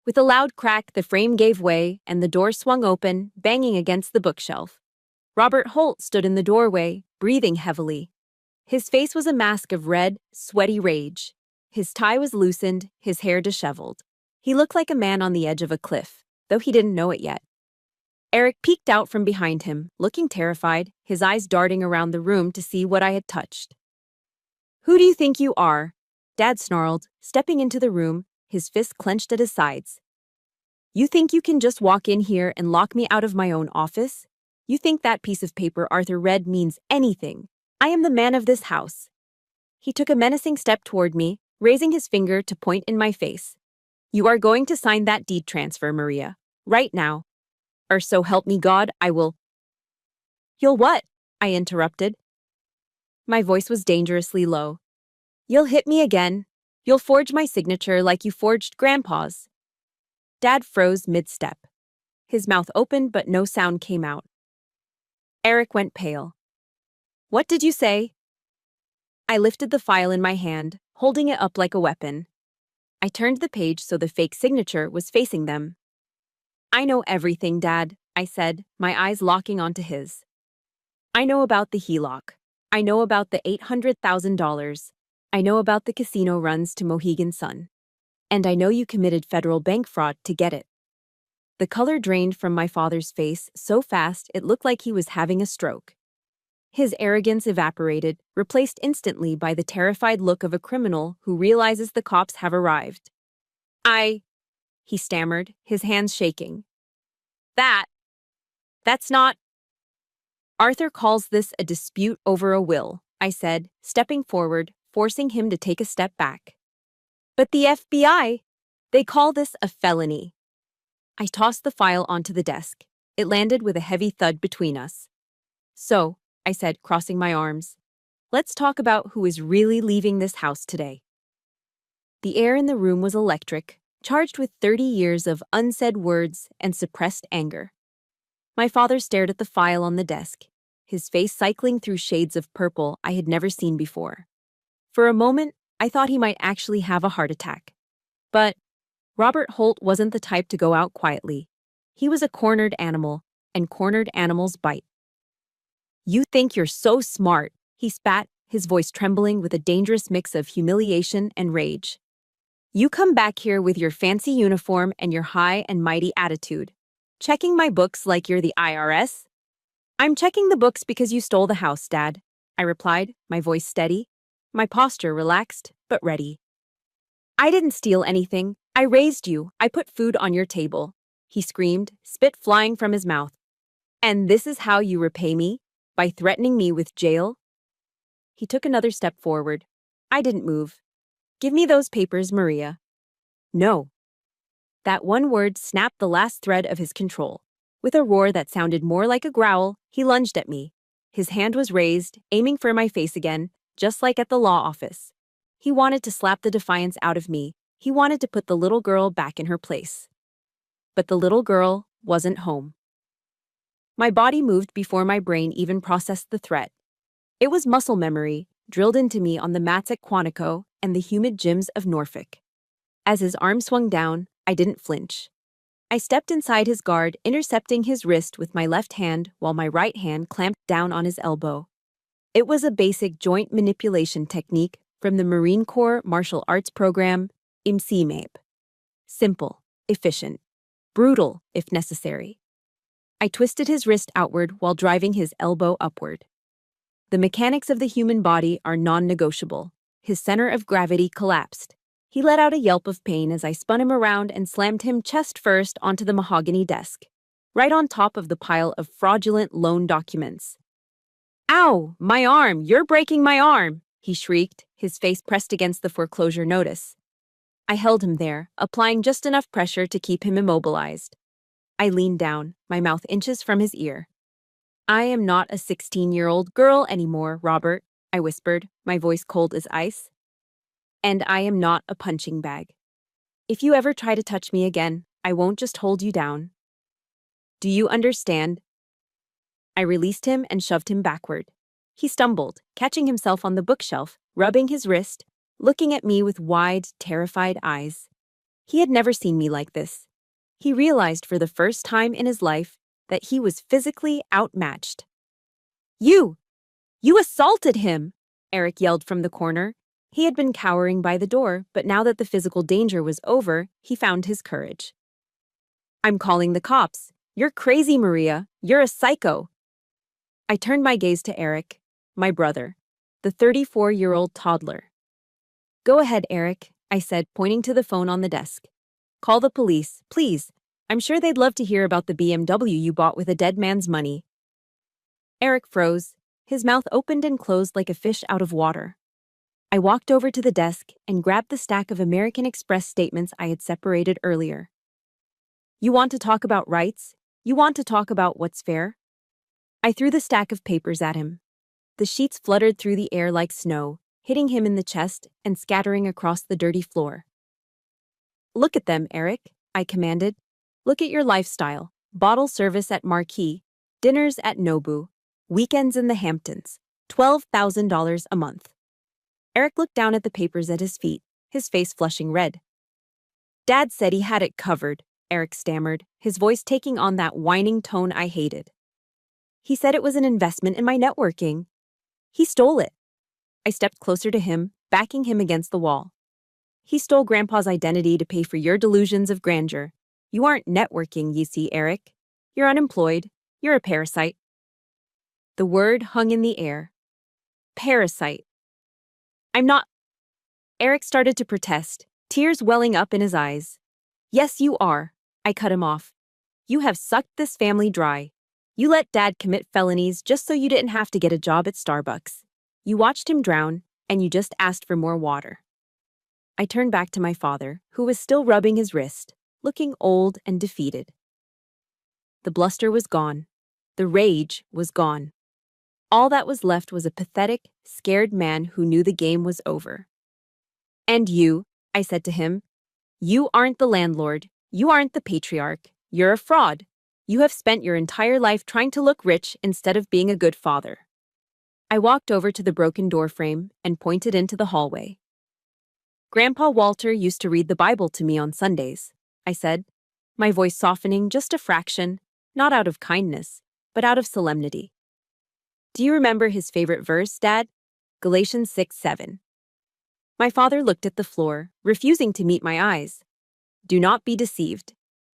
With a loud crack, the frame gave way, and the door swung open, banging against the bookshelf. Robert Holt stood in the doorway, breathing heavily. His face was a mask of red, sweaty rage. His tie was loosened, his hair disheveled. He looked like a man on the edge of a cliff, though he didn't know it yet. Eric peeked out from behind him, looking terrified, his eyes darting around the room to see what I had touched. Who do you think you are? Dad snarled, stepping into the room, his fists clenched at his sides. You think you can just walk in here and lock me out of my own office? You think that piece of paper Arthur read means anything? I am the man of this house. He took a menacing step toward me, raising his finger to point in my face. You are going to sign that deed transfer, Maria. Right now. Or so help me God, I will. You'll what? I interrupted. My voice was dangerously low. You'll hit me again. You'll forge my signature like you forged Grandpa's. Dad froze mid-step. His mouth opened, but no sound came out. Eric went pale. What did you say? I lifted the file in my hand, holding it up like a weapon. I turned the page so the fake signature was facing them. I know everything, Dad, I said, my eyes locking onto his. I know about the HELOC. I know about the $800,000. I know about the casino runs to Mohegan Sun. And I know you committed federal bank fraud to get it. The color drained from my father's face so fast it looked like he was having a stroke. His arrogance evaporated, replaced instantly by the terrified look of a criminal who realizes the cops have arrived. He stammered, his hands shaking. That's not. Arthur calls this a dispute over a will, I said, stepping forward, forcing him to take a step back. But the FBI, they call this a felony. I tossed the file onto the desk. It landed with a heavy thud between us. So, I said, crossing my arms, let's talk about who is really leaving this house today. The air in the room was electric, charged with 30 years of unsaid words and suppressed anger. My father stared at the file on the desk, his face cycling through shades of purple I had never seen before. For a moment, I thought he might actually have a heart attack. But Robert Holt wasn't the type to go out quietly. He was a cornered animal, and cornered animals bite. You think you're so smart, he spat, his voice trembling with a dangerous mix of humiliation and rage. You come back here with your fancy uniform and your high and mighty attitude, checking my books like you're the IRS? I'm checking the books because you stole the house, Dad, I replied, my voice steady, my posture relaxed but ready. I didn't steal anything. I raised you. I put food on your table, he screamed, spit flying from his mouth. And this is how you repay me? By threatening me with jail? He took another step forward. I didn't move. Give me those papers, Maria. No. That one word snapped the last thread of his control. With a roar that sounded more like a growl, he lunged at me. His hand was raised, aiming for my face again, just like at the law office. He wanted to slap the defiance out of me. He wanted to put the little girl back in her place. But the little girl wasn't home. My body moved before my brain even processed the threat. It was muscle memory, drilled into me on the mats at Quantico and the humid gyms of Norfolk. As his arm swung down, I didn't flinch. I stepped inside his guard, intercepting his wrist with my left hand while my right hand clamped down on his elbow. It was a basic joint manipulation technique from the Marine Corps Martial Arts Program, IMCMAPE. Simple, efficient, brutal if necessary. I twisted his wrist outward while driving his elbow upward. The mechanics of the human body are non-negotiable. His center of gravity collapsed. He let out a yelp of pain as I spun him around and slammed him chest first onto the mahogany desk, right on top of the pile of fraudulent loan documents. Ow, my arm, you're breaking my arm, he shrieked, his face pressed against the foreclosure notice. I held him there, applying just enough pressure to keep him immobilized. I leaned down, my mouth inches from his ear. I am not a 16-year-old girl anymore, Robert, I whispered, my voice cold as ice. And I am not a punching bag. If you ever try to touch me again, I won't just hold you down. Do you understand? I released him and shoved him backward. He stumbled, catching himself on the bookshelf, rubbing his wrist, looking at me with wide, terrified eyes. He had never seen me like this. He realized for the first time in his life that he was physically outmatched. You assaulted him, Eric yelled from the corner. He had been cowering by the door, but now that the physical danger was over, he found his courage. I'm calling the cops. You're crazy, Maria. You're a psycho. I turned my gaze to Eric, my brother, the 34-year-old toddler. Go ahead, Eric, I said, pointing to the phone on the desk. Call the police, please. I'm sure they'd love to hear about the BMW you bought with a dead man's money. Eric froze, his mouth opened and closed like a fish out of water. I walked over to the desk and grabbed the stack of American Express statements I had separated earlier. You want to talk about rights? You want to talk about what's fair? I threw the stack of papers at him. The sheets fluttered through the air like snow, hitting him in the chest and scattering across the dirty floor. Look at them, Eric, I commanded. Look at your lifestyle. Bottle service at Marquis, dinners at Nobu, weekends in the Hamptons, $12,000 a month. Eric looked down at the papers at his feet, his face flushing red. Dad said he had it covered, Eric stammered, his voice taking on that whining tone I hated. He said it was an investment in my networking. He stole it. I stepped closer to him, backing him against the wall. He stole Grandpa's identity to pay for your delusions of grandeur. You aren't networking, you see, Eric. You're unemployed. You're a parasite. The word hung in the air. Parasite. I'm not. Eric started to protest, tears welling up in his eyes. Yes, you are, I cut him off. You have sucked this family dry. You let Dad commit felonies just so you didn't have to get a job at Starbucks. You watched him drown, and you just asked for more water. I turned back to my father, who was still rubbing his wrist, looking old and defeated. The bluster was gone. The rage was gone. All that was left was a pathetic, scared man who knew the game was over. And you, I said to him, you aren't the landlord. You aren't the patriarch. You're a fraud. You have spent your entire life trying to look rich instead of being a good father. I walked over to the broken door frame and pointed into the hallway. Grandpa Walter used to read the Bible to me on Sundays, I said, my voice softening just a fraction, not out of kindness, but out of solemnity. Do you remember his favorite verse, Dad? Galatians 6:7. My father looked at the floor, refusing to meet my eyes. Do not be deceived.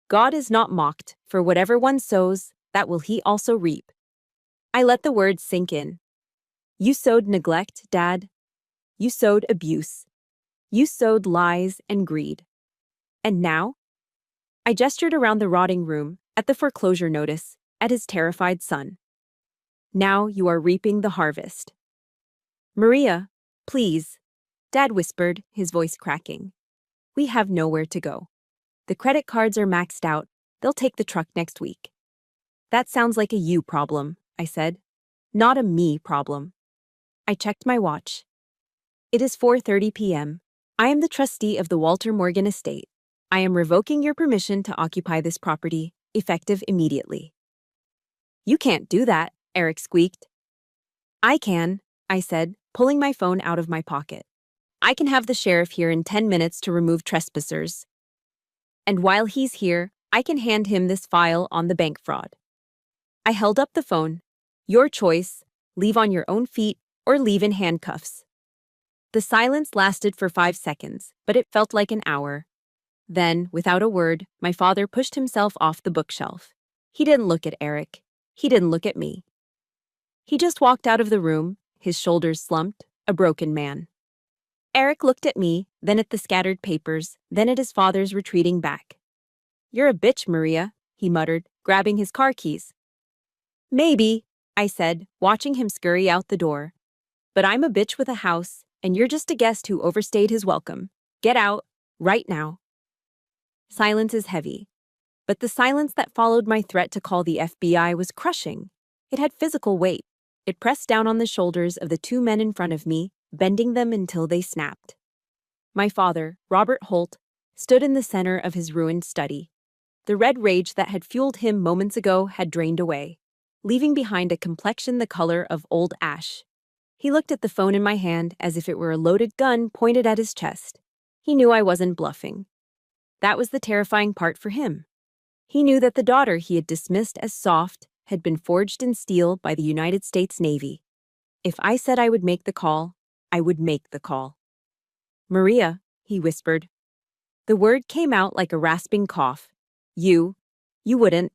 God is not mocked, for whatever one sows, that will he also reap. I let the words sink in. You sowed neglect, Dad. You sowed abuse. You sowed lies and greed. And now? I gestured around the rotting room, at the foreclosure notice, at his terrified son. Now you are reaping the harvest. Maria, please, Dad whispered, his voice cracking. We have nowhere to go. The credit cards are maxed out. They'll take the truck next week. That sounds like a you problem, I said. Not a me problem. I checked my watch. It is 4:30 p.m. I am the trustee of the Walter Morgan estate. I am revoking your permission to occupy this property, effective immediately. You can't do that, Eric squeaked. I can, I said, pulling my phone out of my pocket. I can have the sheriff here in 10 minutes to remove trespassers. And while he's here, I can hand him this file on the bank fraud. I held up the phone. Your choice, leave on your own feet or leave in handcuffs. The silence lasted for 5 seconds, but it felt like an hour. Then, without a word, my father pushed himself off the bookshelf. He didn't look at Eric. He didn't look at me. He just walked out of the room, his shoulders slumped, a broken man. Eric looked at me, then at the scattered papers, then at his father's retreating back. You're a bitch, Maria, he muttered, grabbing his car keys. Maybe, I said, watching him scurry out the door. But I'm a bitch with a house, and you're just a guest who overstayed his welcome. Get out, right now. Silence is heavy. But the silence that followed my threat to call the FBI was crushing. It had physical weight. It pressed down on the shoulders of the two men in front of me, bending them until they snapped. My father, Robert Holt, stood in the center of his ruined study. The red rage that had fueled him moments ago had drained away, leaving behind a complexion the color of old ash. He looked at the phone in my hand as if it were a loaded gun pointed at his chest. He knew I wasn't bluffing. That was the terrifying part for him. He knew that the daughter he had dismissed as soft had been forged in steel by the United States Navy. If I said I would make the call, I would make the call. Maria, he whispered. The word came out like a rasping cough. You wouldn't.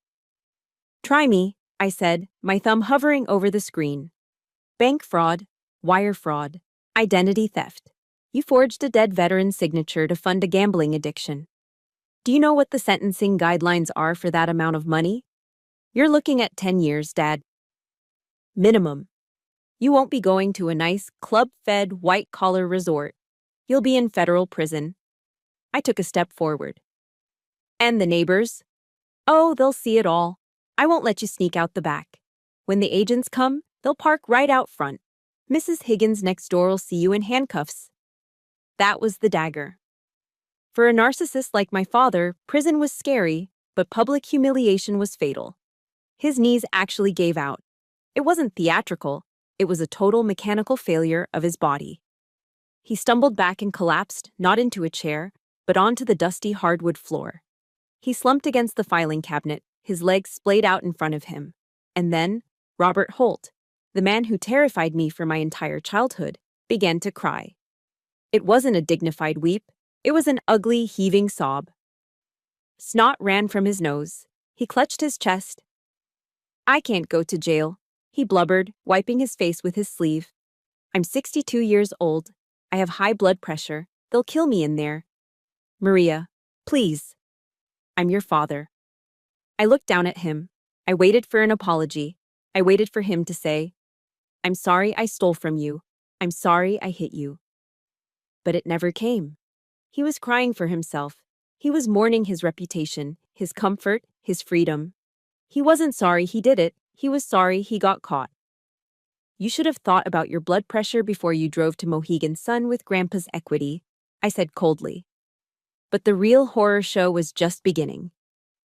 Try me, I said, my thumb hovering over the screen. Bank fraud, wire fraud, identity theft. You forged a dead veteran's signature to fund a gambling addiction. Do you know what the sentencing guidelines are for that amount of money? You're looking at 10 years, Dad. Minimum. You won't be going to a nice, club-fed, white-collar resort. You'll be in federal prison. I took a step forward. And the neighbors? Oh, they'll see it all. I won't let you sneak out the back. When the agents come, they'll park right out front. Mrs. Higgins next door will see you in handcuffs. That was the dagger. For a narcissist like my father, prison was scary, but public humiliation was fatal. His knees actually gave out. It wasn't theatrical. It was a total mechanical failure of his body. He stumbled back and collapsed, not into a chair, but onto the dusty hardwood floor. He slumped against the filing cabinet, his legs splayed out in front of him. And then, Robert Holt, the man who terrified me for my entire childhood, began to cry. It wasn't a dignified weep. It was an ugly, heaving sob. Snot ran from his nose. He clutched his chest. I can't go to jail, he blubbered, wiping his face with his sleeve. I'm 62 years old. I have high blood pressure. They'll kill me in there. Maria, please. I'm your father. I looked down at him. I waited for an apology. I waited for him to say, I'm sorry I stole from you. I'm sorry I hit you. But it never came. He was crying for himself. He was mourning his reputation, his comfort, his freedom. He wasn't sorry he did it. He was sorry he got caught. You should have thought about your blood pressure before you drove to Mohegan Sun with Grandpa's equity, I said coldly. But the real horror show was just beginning.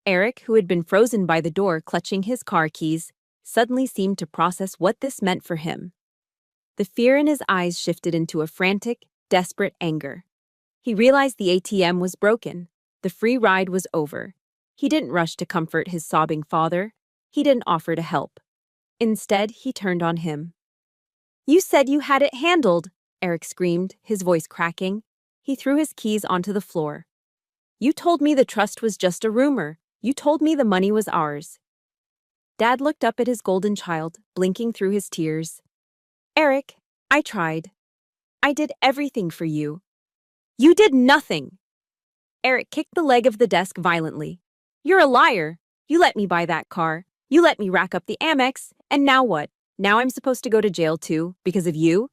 Eric, who had been frozen by the door clutching his car keys, suddenly seemed to process what this meant for him. The fear in his eyes shifted into a frantic, desperate anger. He realized the ATM was broken. The free ride was over. He didn't rush to comfort his sobbing father. He didn't offer to help. Instead, he turned on him. You said you had it handled, Eric screamed, his voice cracking. He threw his keys onto the floor. You told me the trust was just a rumor. You told me the money was ours. Dad looked up at his golden child, blinking through his tears. Eric, I tried. I did everything for you. You did nothing. Eric kicked the leg of the desk violently. You're a liar. You let me buy that car. You let me rack up the Amex. And now what? Now I'm supposed to go to jail too, because of you?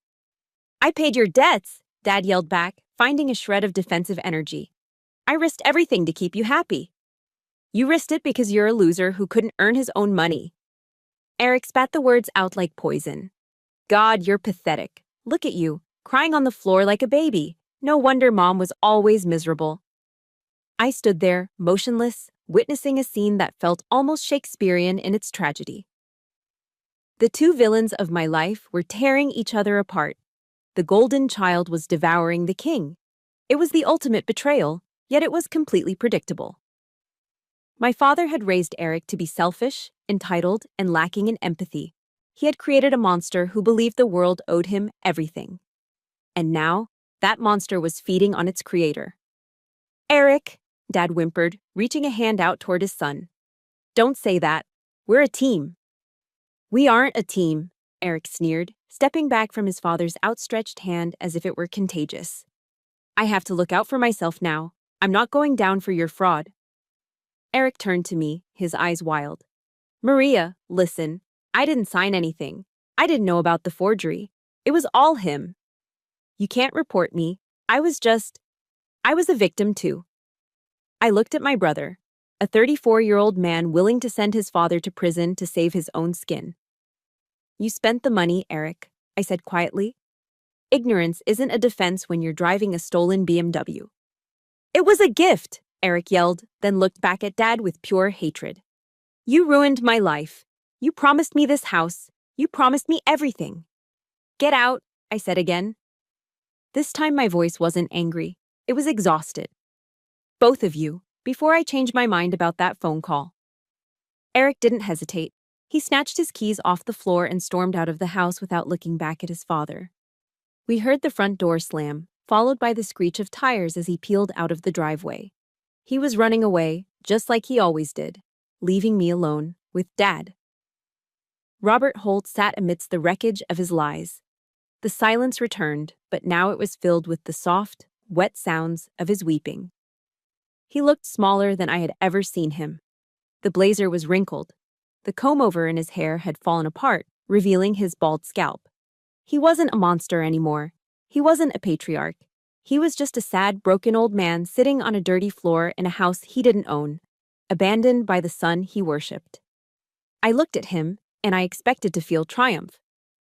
I paid your debts, Dad yelled back, finding a shred of defensive energy. I risked everything to keep you happy. You risked it because you're a loser who couldn't earn his own money. Eric spat the words out like poison. God, you're pathetic. Look at you, crying on the floor like a baby. No wonder Mom was always miserable. I stood there, motionless, witnessing a scene that felt almost Shakespearean in its tragedy. The two villains of my life were tearing each other apart. The golden child was devouring the king. It was the ultimate betrayal, yet it was completely predictable. My father had raised Eric to be selfish, entitled, and lacking in empathy. He had created a monster who believed the world owed him everything. And now, that monster was feeding on its creator. Eric, Dad whimpered, reaching a hand out toward his son. Don't say that. We're a team. We aren't a team, Eric sneered, stepping back from his father's outstretched hand as if it were contagious. I have to look out for myself now. I'm not going down for your fraud. Eric turned to me, his eyes wild. Maria, listen. I didn't sign anything. I didn't know about the forgery. It was all him. You can't report me. I was a victim too. I looked at my brother, a 34-year-old man willing to send his father to prison to save his own skin. You spent the money, Eric, I said quietly. Ignorance isn't a defense when you're driving a stolen BMW. It was a gift, Eric yelled, then looked back at Dad with pure hatred. You ruined my life. You promised me this house. You promised me everything. Get out, I said again. This time my voice wasn't angry. It was exhausted. Both of you, before I change my mind about that phone call. Eric didn't hesitate. He snatched his keys off the floor and stormed out of the house without looking back at his father. We heard the front door slam, followed by the screech of tires as he peeled out of the driveway. He was running away, just like he always did, leaving me alone with Dad. Robert Holt sat amidst the wreckage of his lies. The silence returned, but now it was filled with the soft, wet sounds of his weeping. He looked smaller than I had ever seen him. The blazer was wrinkled. The comb-over in his hair had fallen apart, revealing his bald scalp. He wasn't a monster anymore. He wasn't a patriarch. He was just a sad, broken old man sitting on a dirty floor in a house he didn't own, abandoned by the son he worshipped. I looked at him, and I expected to feel triumph.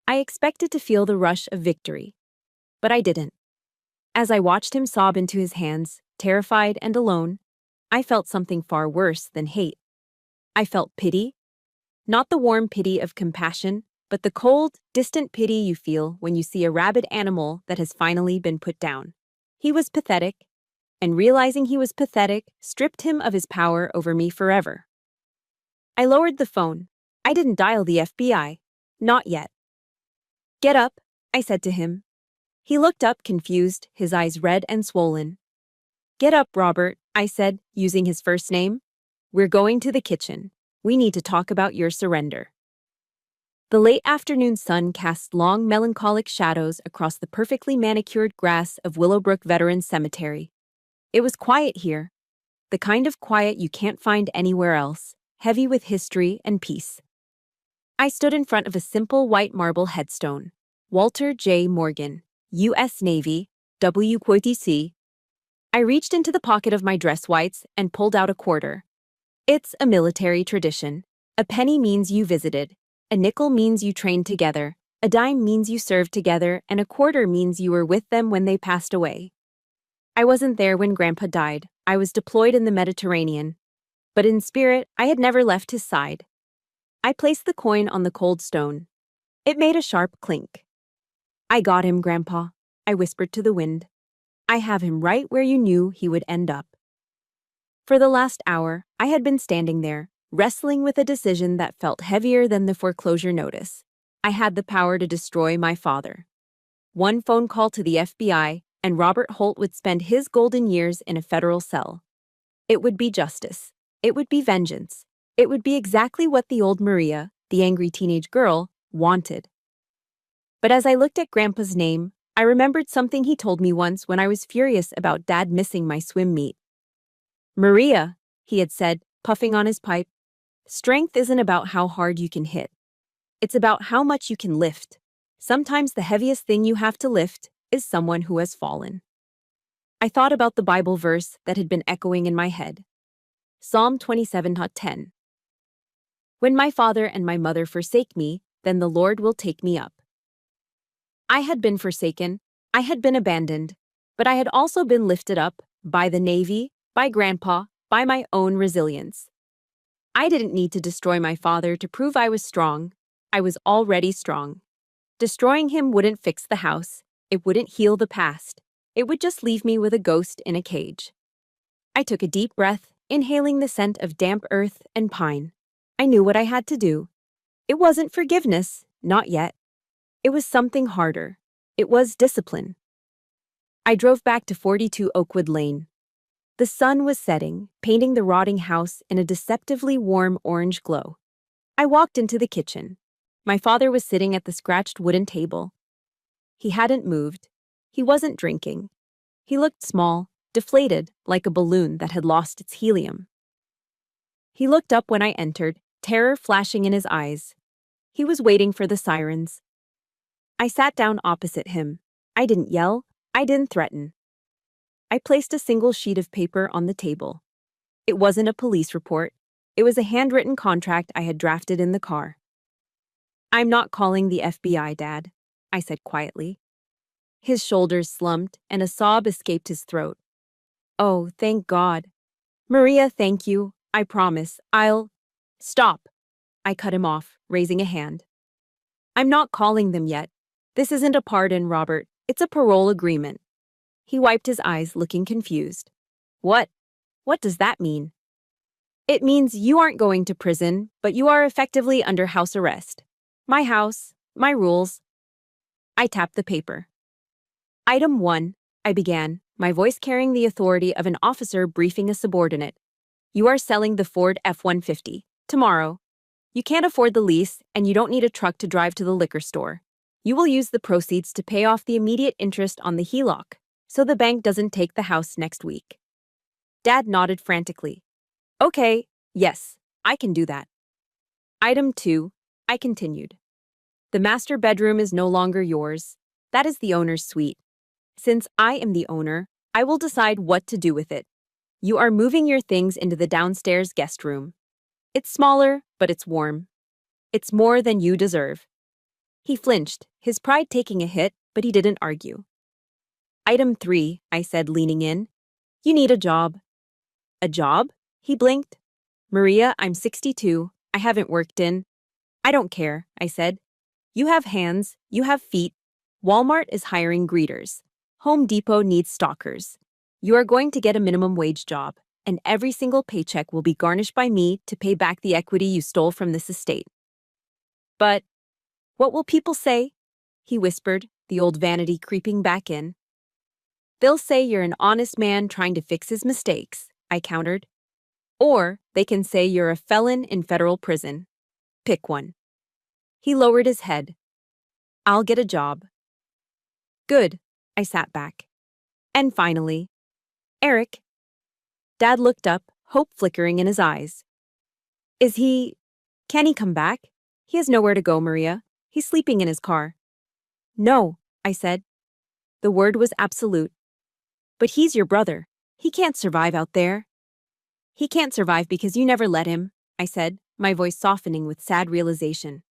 I expected to feel the rush of victory. But I didn't. As I watched him sob into his hands, terrified and alone, I felt something far worse than hate. I felt pity. Not the warm pity of compassion, but the cold, distant pity you feel when you see a rabid animal that has finally been put down. He was pathetic, and realizing he was pathetic stripped him of his power over me forever. I lowered the phone. I didn't dial the FBI. Not yet. Get up, I said to him. He looked up confused, his eyes red and swollen. Get up, Robert, I said, using his first name. We're going to the kitchen. We need to talk about your surrender. The late afternoon sun cast long, melancholic shadows across the perfectly manicured grass of Willowbrook Veterans Cemetery. It was quiet here, the kind of quiet you can't find anywhere else, heavy with history and peace. I stood in front of a simple white marble headstone. Walter J. Morgan, U.S. Navy, WQTC. I reached into the pocket of my dress whites and pulled out a quarter. It's a military tradition. A penny means you visited. A nickel means you trained together. A dime means you served together, and a quarter means you were with them when they passed away. I wasn't there when Grandpa died. I was deployed in the Mediterranean. But in spirit, I had never left his side. I placed the coin on the cold stone. It made a sharp clink. I got him, Grandpa, I whispered to the wind. I have him right where you knew he would end up. For the last hour, I had been standing there, wrestling with a decision that felt heavier than the foreclosure notice. I had the power to destroy my father. One phone call to the FBI, and Robert Holt would spend his golden years in a federal cell. It would be justice. It would be vengeance. It would be exactly what the old Maria, the angry teenage girl, wanted. But as I looked at Grandpa's name, I remembered something he told me once when I was furious about Dad missing my swim meet. Maria, he had said, puffing on his pipe, strength isn't about how hard you can hit. It's about how much you can lift. Sometimes the heaviest thing you have to lift is someone who has fallen. I thought about the Bible verse that had been echoing in my head. Psalm 27:10. When my father and my mother forsake me, then the Lord will take me up. I had been forsaken, I had been abandoned, but I had also been lifted up by the Navy, by Grandpa, by my own resilience. I didn't need to destroy my father to prove I was strong. I was already strong. Destroying him wouldn't fix the house. It wouldn't heal the past. It would just leave me with a ghost in a cage. I took a deep breath, inhaling the scent of damp earth and pine. I knew what I had to do. It wasn't forgiveness, not yet. It was something harder. It was discipline. I drove back to 42 Oakwood Lane. The sun was setting, painting the rotting house in a deceptively warm orange glow. I walked into the kitchen. My father was sitting at the scratched wooden table. He hadn't moved. He wasn't drinking. He looked small, deflated, like a balloon that had lost its helium. He looked up when I entered, terror flashing in his eyes. He was waiting for the sirens. I sat down opposite him. I didn't yell. I didn't threaten. I placed a single sheet of paper on the table. It wasn't a police report. It was a handwritten contract I had drafted in the car. I'm not calling the FBI, Dad, I said quietly. His shoulders slumped and a sob escaped his throat. Oh, thank God. Maria, thank you. I promise. I'll... Stop. I cut him off, raising a hand. I'm not calling them yet. This isn't a pardon, Robert. It's a parole agreement. He wiped his eyes, looking confused. What? What does that mean? It means you aren't going to prison, but you are effectively under house arrest. My house, my rules. I tapped the paper. Item 1, I began, my voice carrying the authority of an officer briefing a subordinate. You are selling the Ford F-150, tomorrow. You can't afford the lease, and you don't need a truck to drive to the liquor store. You will use the proceeds to pay off the immediate interest on the HELOC, so the bank doesn't take the house next week. Dad nodded frantically. Okay, yes, I can do that. Item 2, I continued. The master bedroom is no longer yours. That is the owner's suite. Since I am the owner, I will decide what to do with it. You are moving your things into the downstairs guest room. It's smaller, but it's warm. It's more than you deserve. He flinched, his pride taking a hit, but he didn't argue. Item 3, I said, leaning in. You need a job. A job? He blinked. Maria, I'm 62. I haven't worked in. I don't care, I said. You have hands, you have feet. Walmart is hiring greeters. Home Depot needs stalkers. You are going to get a minimum wage job, and every single paycheck will be garnished by me to pay back the equity you stole from this estate. But what will people say? He whispered, the old vanity creeping back in. They'll say you're an honest man trying to fix his mistakes, I countered. Or they can say you're a felon in federal prison. Pick one. He lowered his head. I'll get a job. Good, I sat back. And finally, Eric, Dad looked up, hope flickering in his eyes. Can he come back? He has nowhere to go, Maria. He's sleeping in his car. No, I said. The word was absolute. But he's your brother. He can't survive out there. He can't survive because you never let him, I said, my voice softening with sad realization.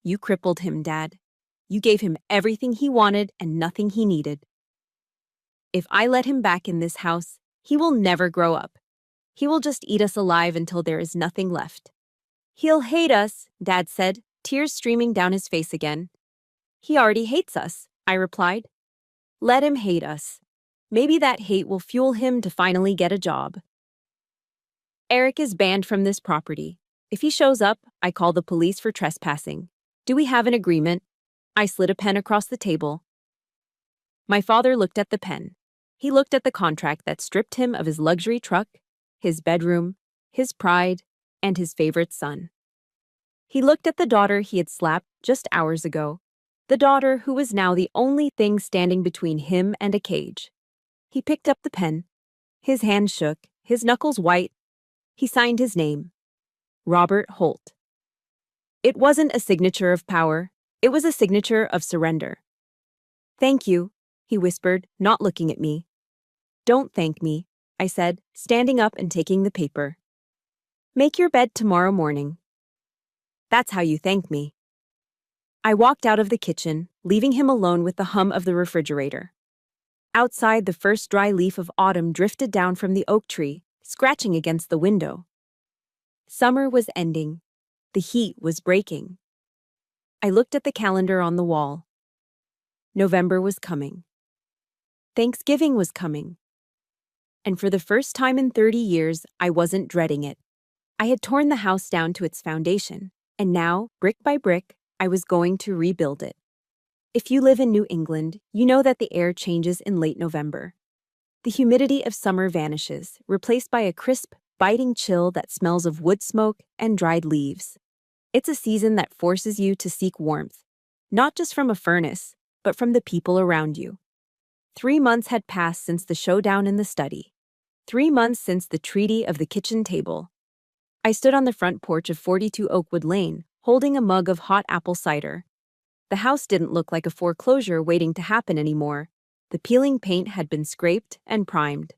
You crippled him, Dad. You gave him everything he wanted and nothing he needed. If I let him back in this house, he will never grow up. He will just eat us alive until there is nothing left. He'll hate us, Dad said, tears streaming down his face again. He already hates us, I replied. Let him hate us. Maybe that hate will fuel him to finally get a job. Eric is banned from this property. If he shows up, I call the police for trespassing. Do we have an agreement? I slid a pen across the table. My father looked at the pen. He looked at the contract that stripped him of his luxury truck, his bedroom, his pride, and his favorite son. He looked at the daughter he had slapped just hours ago, the daughter who was now the only thing standing between him and a cage. He picked up the pen. His hand shook, his knuckles white. He signed his name. Robert Holt. It wasn't a signature of power. It was a signature of surrender. Thank you, he whispered, not looking at me. Don't thank me, I said, standing up and taking the paper. Make your bed tomorrow morning. That's how you thank me. I walked out of the kitchen, leaving him alone with the hum of the refrigerator. Outside, the first dry leaf of autumn drifted down from the oak tree, scratching against the window. Summer was ending. The heat was breaking. I looked at the calendar on the wall. November was coming. Thanksgiving was coming. And for the first time in 30 years, I wasn't dreading it. I had torn the house down to its foundation, and now, brick by brick, I was going to rebuild it. If you live in New England, you know that the air changes in late November. The humidity of summer vanishes, replaced by a crisp, biting chill that smells of wood smoke and dried leaves. It's a season that forces you to seek warmth, not just from a furnace, but from the people around you. 3 months had passed since the showdown in the study. 3 months since the treaty of the kitchen table. I stood on the front porch of 42 Oakwood Lane, holding a mug of hot apple cider. The house didn't look like a foreclosure waiting to happen anymore. The peeling paint had been scraped and primed.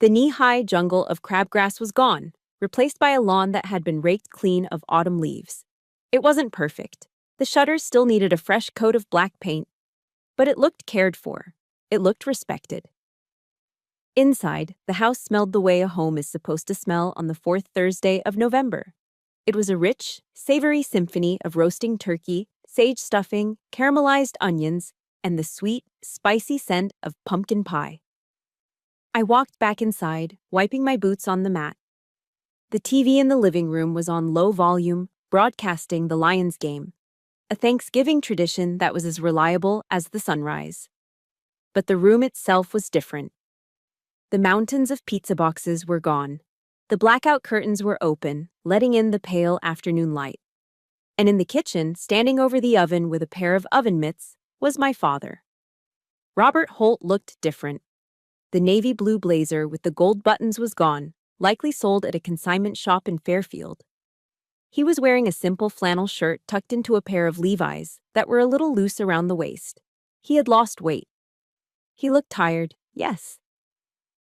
The knee-high jungle of crabgrass was gone, replaced by a lawn that had been raked clean of autumn leaves. It wasn't perfect. The shutters still needed a fresh coat of black paint. But it looked cared for. It looked respected. Inside, the house smelled the way a home is supposed to smell on the fourth Thursday of November. It was a rich, savory symphony of roasting turkey, sage stuffing, caramelized onions, and the sweet, spicy scent of pumpkin pie. I walked back inside, wiping my boots on the mat. The TV in the living room was on low volume, broadcasting the Lions game, a Thanksgiving tradition that was as reliable as the sunrise. But the room itself was different. The mountains of pizza boxes were gone. The blackout curtains were open, letting in the pale afternoon light. And in the kitchen, standing over the oven with a pair of oven mitts, was my father. Robert Holt looked different. The navy blue blazer with the gold buttons was gone, likely sold at a consignment shop in Fairfield. He was wearing a simple flannel shirt tucked into a pair of Levi's that were a little loose around the waist. He had lost weight. He looked tired, yes.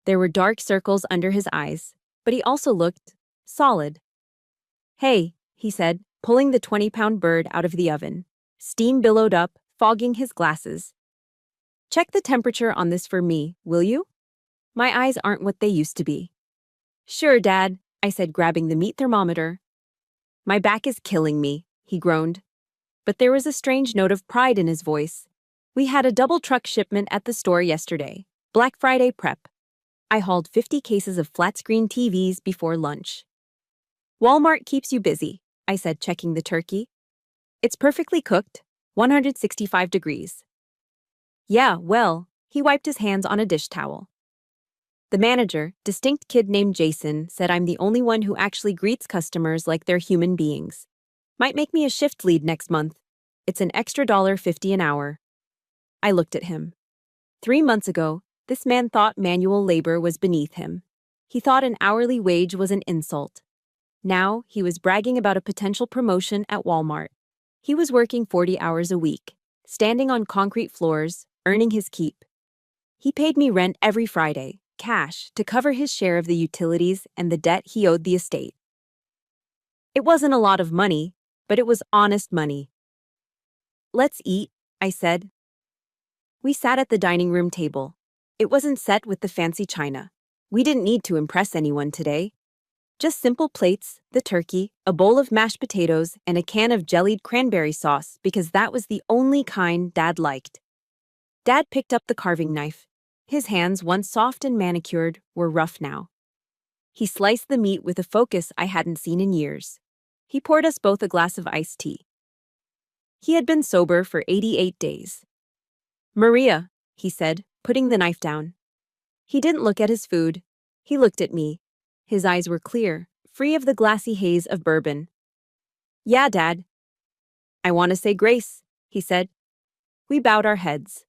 There were dark circles under his eyes, but he also looked solid. Hey, he said, pulling the 20-pound bird out of the oven. Steam billowed up, fogging his glasses. Check the temperature on this for me, will you? My eyes aren't what they used to be. Sure, Dad, I said, grabbing the meat thermometer. My back is killing me, he groaned. But there was a strange note of pride in his voice. We had a double truck shipment at the store yesterday, Black Friday prep. I hauled 50 cases of flat-screen TVs before lunch. Walmart keeps you busy, I said, checking the turkey. It's perfectly cooked, 165 degrees. Yeah, well, he wiped his hands on a dish towel. The manager, distinct kid named Jason, said I'm the only one who actually greets customers like they're human beings. Might make me a shift lead next month. It's an extra $1.50 an hour. I looked at him. 3 months ago, this man thought manual labor was beneath him. He thought an hourly wage was an insult. Now, he was bragging about a potential promotion at Walmart. He was working 40 hours a week, standing on concrete floors, earning his keep. He paid me rent every Friday, cash, to cover his share of the utilities and the debt he owed the estate. It wasn't a lot of money, but it was honest money. "Let's eat," I said. We sat at the dining room table. It wasn't set with the fancy china. We didn't need to impress anyone today. Just simple plates, the turkey, a bowl of mashed potatoes, and a can of jellied cranberry sauce because that was the only kind Dad liked. Dad picked up the carving knife. His hands, once soft and manicured, were rough now. He sliced the meat with a focus I hadn't seen in years. He poured us both a glass of iced tea. He had been sober for 88 days. "Maria," he said, putting the knife down. He didn't look at his food. He looked at me. His eyes were clear, free of the glassy haze of bourbon. "Yeah, Dad." "I want to say grace," he said. We bowed our heads.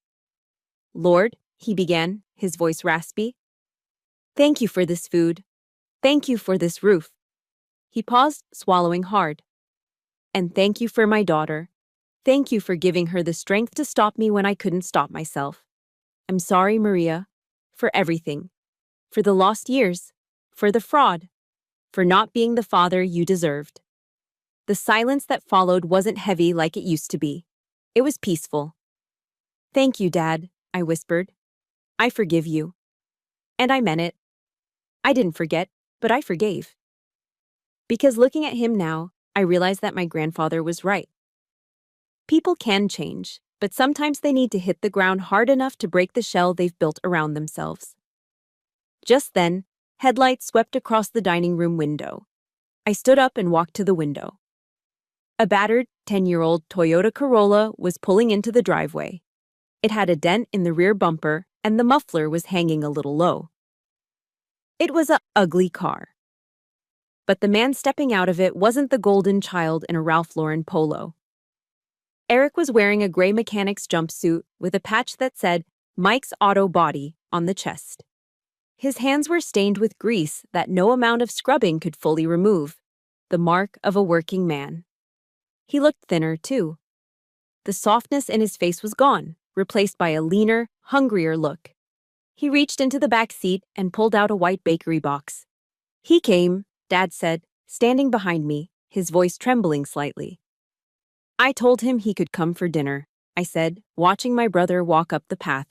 "Lord," he began, his voice raspy. "Thank you for this food. Thank you for this roof." He paused, swallowing hard. "And thank you for my daughter. Thank you for giving her the strength to stop me when I couldn't stop myself. I'm sorry, Maria, for everything. For the lost years. For the fraud. For not being the father you deserved." The silence that followed wasn't heavy like it used to be. It was peaceful. "Thank you, Dad," I whispered. "I forgive you." And I meant it. I didn't forget, but I forgave. Because looking at him now, I realized that my grandfather was right. People can change, but sometimes they need to hit the ground hard enough to break the shell they've built around themselves. Just then, headlights swept across the dining room window. I stood up and walked to the window. A battered, 10-year-old Toyota Corolla was pulling into the driveway. It had a dent in the rear bumper, and the muffler was hanging a little low. It was an ugly car. But the man stepping out of it wasn't the golden child in a Ralph Lauren polo. Eric was wearing a gray mechanic's jumpsuit with a patch that said Mike's Auto Body on the chest. His hands were stained with grease that no amount of scrubbing could fully remove, the mark of a working man. He looked thinner, too. The softness in his face was gone, replaced by a leaner, hungrier look. He reached into the back seat and pulled out a white bakery box. "He came," Dad said, standing behind me, his voice trembling slightly. "I told him he could come for dinner," I said, watching my brother walk up the path.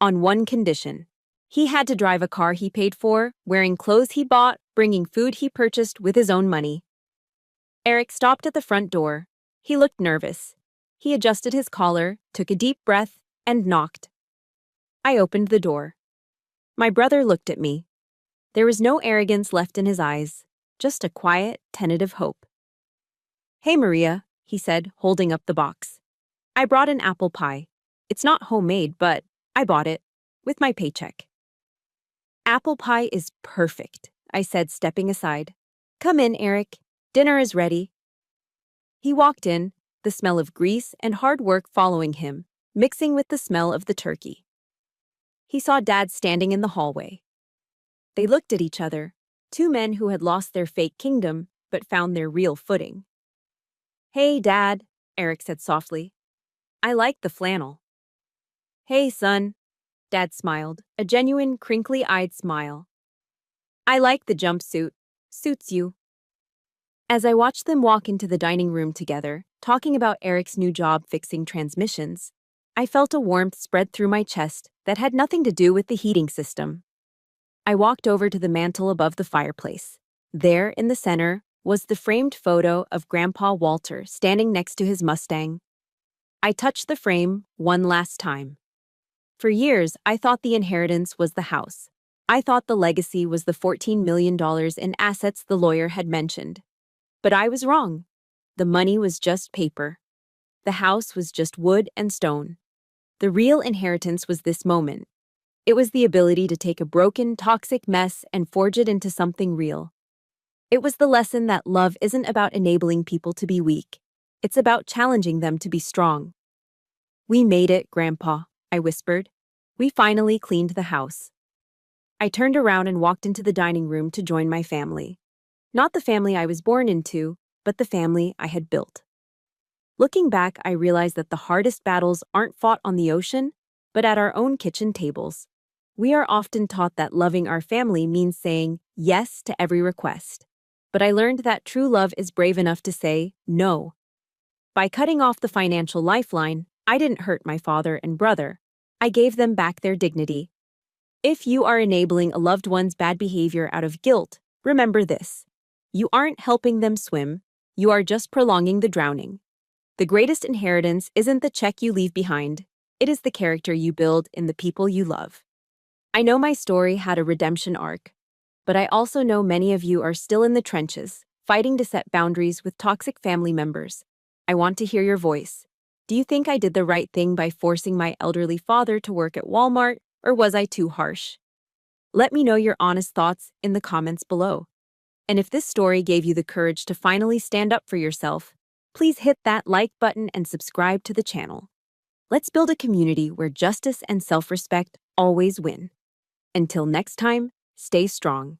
"On one condition. He had to drive a car he paid for, wearing clothes he bought, bringing food he purchased with his own money." Eric stopped at the front door. He looked nervous. He adjusted his collar, took a deep breath, and knocked. I opened the door. My brother looked at me. There was no arrogance left in his eyes, just a quiet, tentative hope. "Hey, Maria," he said, holding up the box. "I brought an apple pie. It's not homemade, but I bought it, with my paycheck." "Apple pie is perfect," I said, stepping aside. "Come in, Eric. Dinner is ready." He walked in, the smell of grease and hard work following him, mixing with the smell of the turkey. He saw Dad standing in the hallway. They looked at each other, two men who had lost their fake kingdom but found their real footing. "Hey, Dad," Eric said softly. "I like the flannel." "Hey, son," Dad smiled, a genuine, crinkly-eyed smile. "I like the jumpsuit. Suits you." As I watched them walk into the dining room together, talking about Eric's new job fixing transmissions, I felt a warmth spread through my chest that had nothing to do with the heating system. I walked over to the mantel above the fireplace. There, in the center, was the framed photo of Grandpa Walter standing next to his Mustang. I touched the frame one last time. For years, I thought the inheritance was the house. I thought the legacy was the $14 million in assets the lawyer had mentioned. But I was wrong. The money was just paper. The house was just wood and stone. The real inheritance was this moment. It was the ability to take a broken, toxic mess and forge it into something real. It was the lesson that love isn't about enabling people to be weak. It's about challenging them to be strong. "We made it, Grandpa," I whispered. "We finally cleaned the house." I turned around and walked into the dining room to join my family. Not the family I was born into, but the family I had built. Looking back, I realized that the hardest battles aren't fought on the ocean, but at our own kitchen tables. We are often taught that loving our family means saying yes to every request. But I learned that true love is brave enough to say no. By cutting off the financial lifeline, I didn't hurt my father and brother. I gave them back their dignity. If you are enabling a loved one's bad behavior out of guilt, remember this. You aren't helping them swim, you are just prolonging the drowning. The greatest inheritance isn't the check you leave behind, it is the character you build in the people you love. I know my story had a redemption arc, but I also know many of you are still in the trenches, fighting to set boundaries with toxic family members. I want to hear your voice. Do you think I did the right thing by forcing my elderly father to work at Walmart, or was I too harsh? Let me know your honest thoughts in the comments below. And if this story gave you the courage to finally stand up for yourself, please hit that like button and subscribe to the channel. Let's build a community where justice and self-respect always win. Until next time, stay strong.